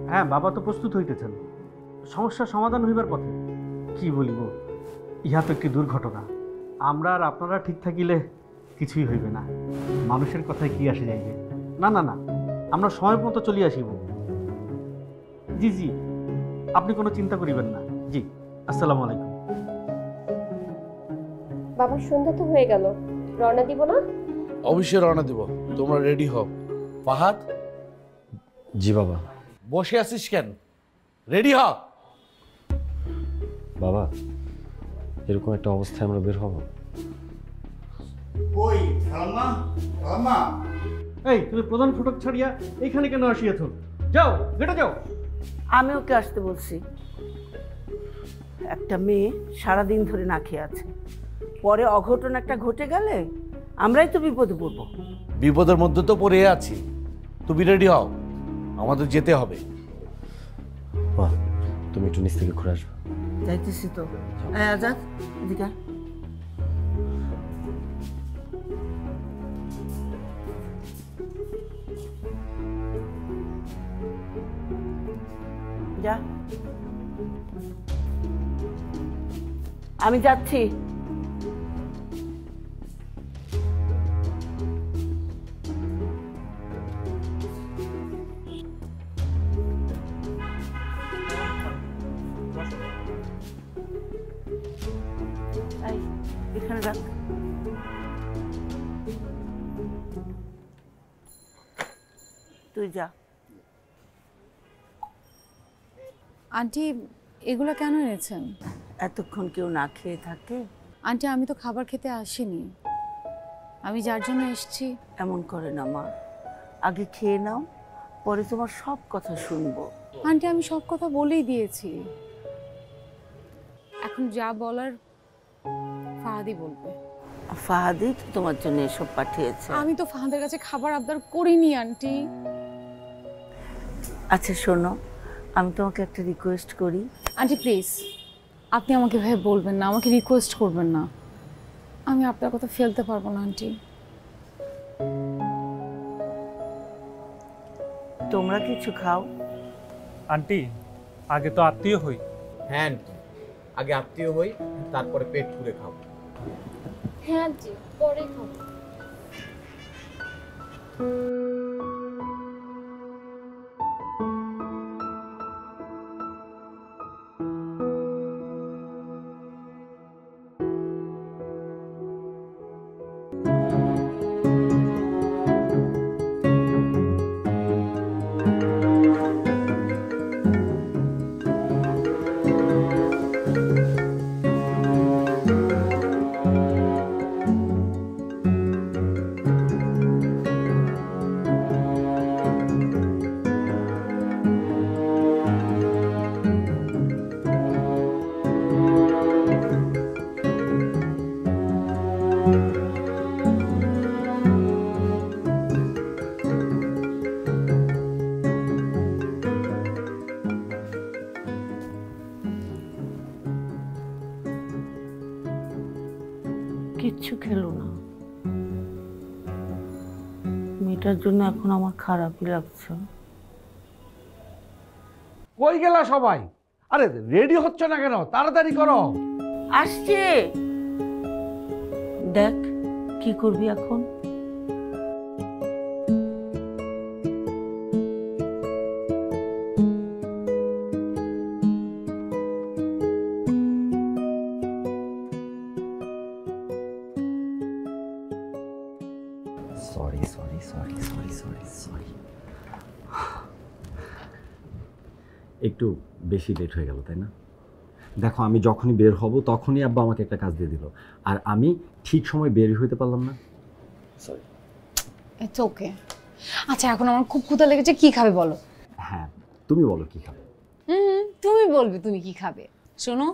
হ্যাঁ বাবা তো প্রস্তুত হইতেছেন, সমস্যার সমাধান হইবার পথে। কি বলিব, ইহা তো একটি দুর্ঘটনা। আমরা আর আপনারা ঠিক থাকিলে কিছুই হইবে না। মানুষের কথায় কি আসে যাইবে? না না না, আমরা সময় মতো চলে আসিব। জি জি, আপনি কোনো চিন্তা করিবেন না। জি, আসসালামু আলাইকুম। বাবা, সন্ধ্যা তো হয়ে গেল, রওনা দিব না? অবশ্যই রওনা দিব, তোমরা রেডি হও। ফাহাদ। জি বাবা। বসে আছিস কেন? রেডি হ। বাবা, এরকম একটা অবস্থায় আমরা বের হব? কই সালমা? সালমা, এই তুমি প্রধান ফটক ছাড়িয়া এখানে কেন আসিয়াছো? যাও, গেটে যাও। আমি ওকে আসতে বলছি। একটা মেয়ে সারাদিন ধরে না খেয়ে আছে, পরে অঘটন একটা ঘটে গেলে আমরাই তো বিপদে পড়বো। বিপদের মধ্যে তো পড়ে আছি, তুমি রেডি হও, আমাদের যেতে হবে। মা, তুমি একটু নিচ থেকে ঘুরে আসবে। যাইতেছি তো। আজাদ, এদিকে আয়। যা, আমি যাচ্ছি। এখানে রাখ। তুই যা। আন্টি, এগুলো কেন এনেছেন? এতক্ষণ কেউ না খেয়ে থাকে? আন্টি, আমি তো খাবার খেতে আসিনি, আমি যার জন্য এসেছি। এমন করে না মা, আগে খেয়ে নাও, পরে তোমার সব কথা শুনবো। আন্টি, আমি সব কথা বলেই দিয়েছি, এখন যা বলার ফাহাদি বলবে। ফাহাদি তোমার জন্য এসব পাঠিয়েছে? আমি তো ফাহাদের কাছে খাবার আবদার করিনি আন্টি। আচ্ছা শোনো, আমি তোমাকে একটা রিকোয়েস্ট করি। আন্টি প্লিজ, আপনি আমাকে ভাই বলবেন না, আমাকে রিকোয়েস্ট করবেন না, আমি আপনার কথা ফেলতে পারবো না আন্টি। তোমরা কিছু খাও। আন্টি, আগে তো আত্মীয় হই। হ্যাঁ আন্টি, আগে আত্মীয় হই, তারপরে পেট পুরে খাবো। হ্যাঁ আন্টি, পরে খাবো। কিচ্ছু খেলো না। মেয়েটার জন্য এখন আমার খারাপই লাগছে। কই গেলা সবাই? আরে রেডি হচ্ছে না কেন? তাড়াতাড়ি করো। আসছে, দেখ কি করবি এখন। Sorry sorry sorry sorry sorry sorry, একটু বেশি লেট হয়ে গেল তাই না? দেখো আমি যখনই বের হব তখনই আব্বা আমাকে একটা কাজ দিয়ে দিল, আর আমি ঠিক সময় বের হইতে পারলাম না। সরি। It's okay. আচ্ছা এখন আমার খুব ক্ষুধা লেগেছে, কি খাবে বলো? হ্যাঁ তুমি বলো কি খাবে। তুমি বলবে তুমি কি খাবে। শোনো,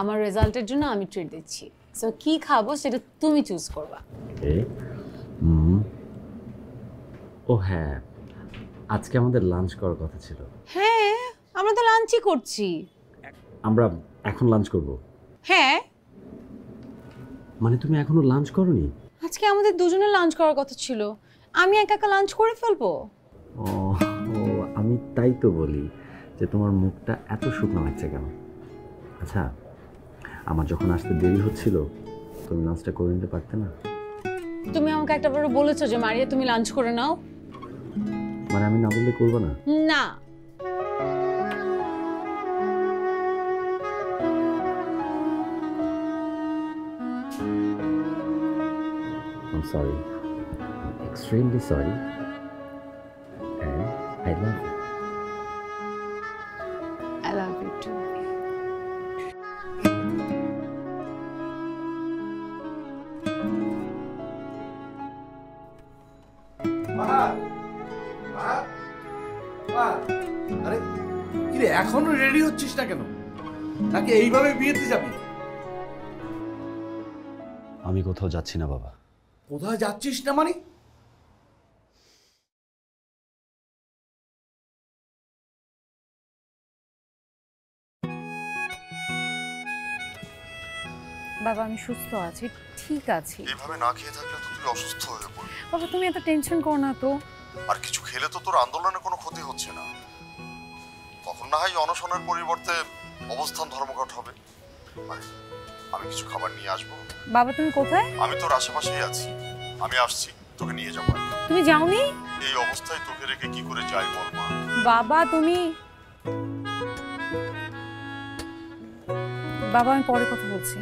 আমার রেজাল্টের জন্য আমি ট্রিট দিচ্ছি, সো কি খাবো সেটা তুমি চুজ করবা। ও হ্যাঁ, আজকে আমাদের লাঞ্চ করার কথা ছিল। হ্যাঁ আমরা তো লাঞ্চই করছি। আমরা এখন লাঞ্চ করব? হ্যাঁ। মানে তুমি এখনো লাঞ্চ করোনি? আজকে আমাদের দুজনের লাঞ্চ করার কথা ছিল, আমি একা একা লাঞ্চ করে ফেলবো। ও আমি তাই তো বলি যে তোমার মুখটা এত শুকনো লাগছে কেন। আচ্ছা আমার যখন আসতে দেরি হচ্ছিল তুমি লাঞ্চটা করে নিতে পারতে না? তুমি আমাকে একটা বার বলেছো যে মারিয়া তুমি লাঞ্চ করে নাও। মানে আমি না বললে করবো না? না। I'm sorry. I'm extremely sorry. And I love you. I love you too. আরে কিরে এখনো রেডি হচ্ছিস না কেন? নাকি এইভাবে বিয়েতে যাবি? আমি কোথাও যাচ্ছি না বাবা। কোথায় যাচ্ছিস না মানে? বাবা আমি সুস্থ আছি, ঠিক আছি। এভাবে না খেয়ে থাকলে তো তুই অসুস্থ হয়ে পড়বি। বাবা তুমি এত টেনশন করো না তো। আর কিছু খেলে তো তোর আন্দোলনে কোনো ক্ষতি হচ্ছে না। তখন না হয় অনশনের পরিবর্তে অবস্থান ধর্মঘট হবে। আমি কিছু খাবার নিয়ে আসবো। বাবা তুমি কোথায়? আমি তোর আশেপাশেই আছি, আমি আসছি, তোকে নিয়ে যাবো। তুমি যাওনি? এই অবস্থায় তোকে রেখে কি করে যাই বল মা? বাবা তুমি, বাবা আমি পরে কথা বলছি।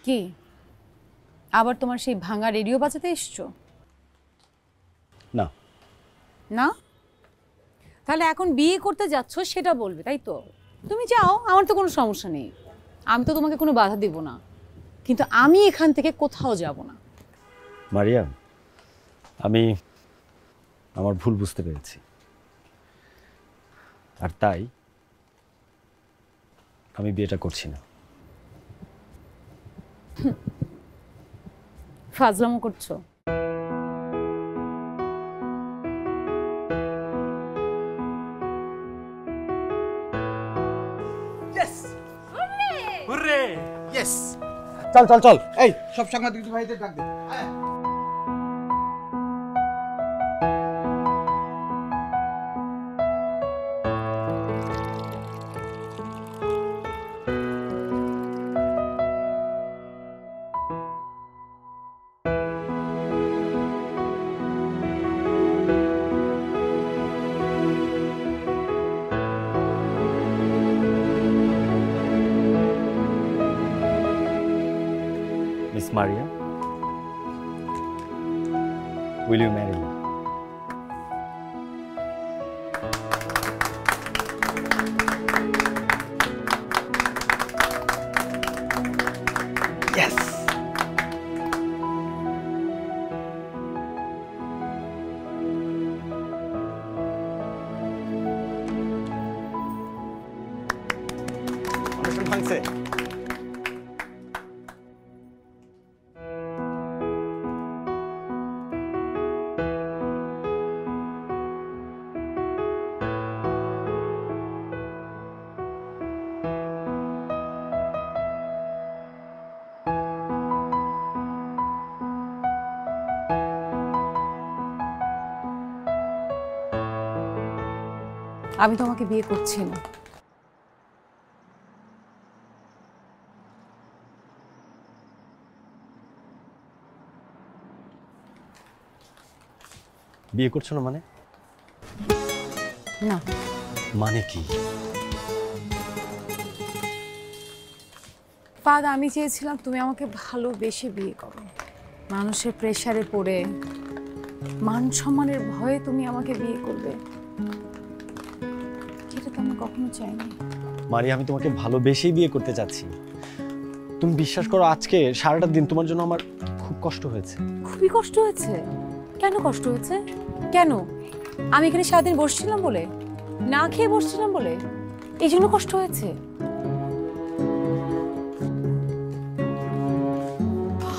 কি আবার তোমার সেই ভাঙা রেডিও বাজাতে এসছো? না। না? তাহলে এখন বিয়ে করতে যাচ্ছ সেটা বলবে তাই তো? তুমি যাও, আমার তো কোনো সমস্যা নেই, আমি তো তোমাকে কোনো বাধা দেব না, কিন্তু আমি এখান থেকে কোথাও যাব না। মারিয়া আমি আমার ভুল বুঝতে পেরেছি, আর তাই আমি বিয়েটা করছি না। ফাজলামো করছো? হুররে! ইয়েস। চল চল চল, এই সব সাংবাদিক ভাইদের ডাক দে। Miss Maria, will you marry me? Yes. অনুষ্ঠান ভাঙছে। আমি তোমাকে বিয়ে করছি না। বিয়ে করছো না মানে? না। মানে কি? ফাদ, আমি চেয়েছিলাম তুমি আমাকে ভালোবেসে বিয়ে করো। মানুষের প্রেসারে পড়ে, মান সম্মানের ভয়ে তুমি আমাকে বিয়ে করবে, এটা তো আমি কখনো চাইনি। মারি, আমি তোমাকে ভালোবেসেই বিয়ে করতে চাচ্ছি। তুমি বিশ্বাস করো, আজকে সারাটা দিন তোমার জন্য আমার খুব কষ্ট হয়েছে। খুবই কষ্ট হয়েছে? কেন কষ্ট হয়েছে? কেন? আমি এখানে সারাদিন বসছিলাম বলে, না খেয়ে বসছিলাম বলে এই জন্য কষ্ট হয়েছে?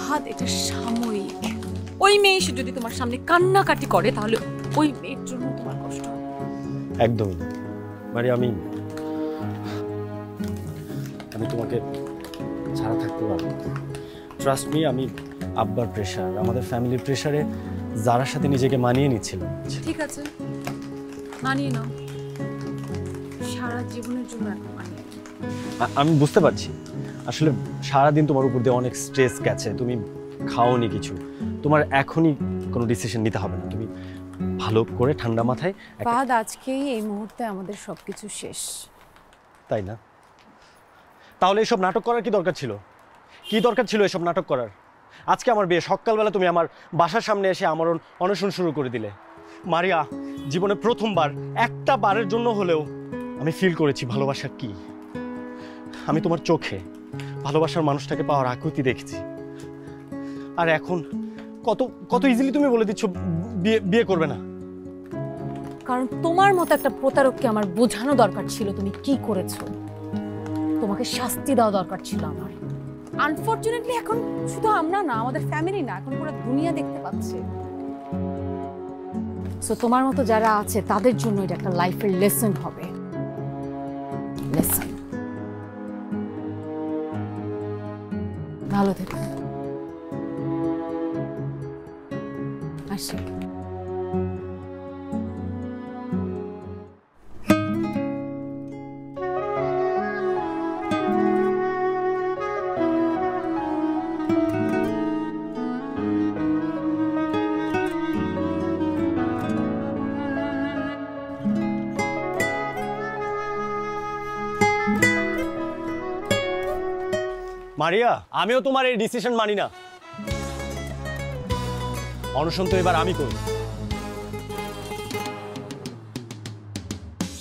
ফাদ, এটা সাময়িক। ওই মেয়ে এসে যদি তোমার সামনে কান্নাকাটি করে তাহলে ওই মেয়ের জন্য তোমার কষ্ট হবে। একদমই মারি, আমি তোমাকে ছাড়া থাকতে পারবো। ট্রাস্ট মি, আমি আব্বার প্রেশার, আমাদের ফ্যামিলির প্রেশারে যারার সাথে নিজেকে মানিয়ে নিচ্ছিলাম। ঠিক আছে, মানিয়ে নাও, সারা জীবনের জন্য এখন মানিয়ে। আমি বুঝতে পারছি, আসলে সারাদিন তোমার উপর দিয়ে অনেক স্ট্রেস গেছে, তুমি খাওনি কিছু, তোমার এখনই কোনো ডিসিশন নিতে হবে না। তুমি ভালো করে ঠান্ডা মাথায়। ফাদ, আজকেই এই মুহূর্তে আমাদের সবকিছু শেষ। তাই না? তাহলে এসব নাটক করার কি দরকার ছিল? কি দরকার ছিল এসব নাটক করার? আজকে আমার বিয়ে, সকালবেলা তুমি আমার বাসার সামনে এসে আমার অনশন শুরু করে দিলে। মারিয়া, জীবনে প্রথমবার, একটা বারের জন্য হলেও আমি ফিল করেছি ভালোবাসা কি। আমি তোমার চোখে ভালোবাসার মানুষটাকে পাওয়ার আকুতি দেখেছি। আর এখন কত কত ইজিলি তুমি বলে দিচ্ছ বিয়ে করবে না। কারণ তোমার মতো একটা প্রতারককে আমার বোঝানো দরকার ছিল তুমি কি করেছো। তোমাকে শাস্তি দেওয়া দরকার ছিল আমার। আনফরচুনেটলি এখন শুধু আমরা না, আমাদের ফ্যামিলি না, এখন পুরো দুনিয়া দেখতে পাচ্ছে। সো তোমার মতো যারা আছে তাদের জন্য এটা একটা লাইফের লেসন হবে। লেসন। ভালো থেকো। আসি। মারিয়া, আমিও তোমার এই ডিসিশন মানি না। অনশন তো এবার আমি করব।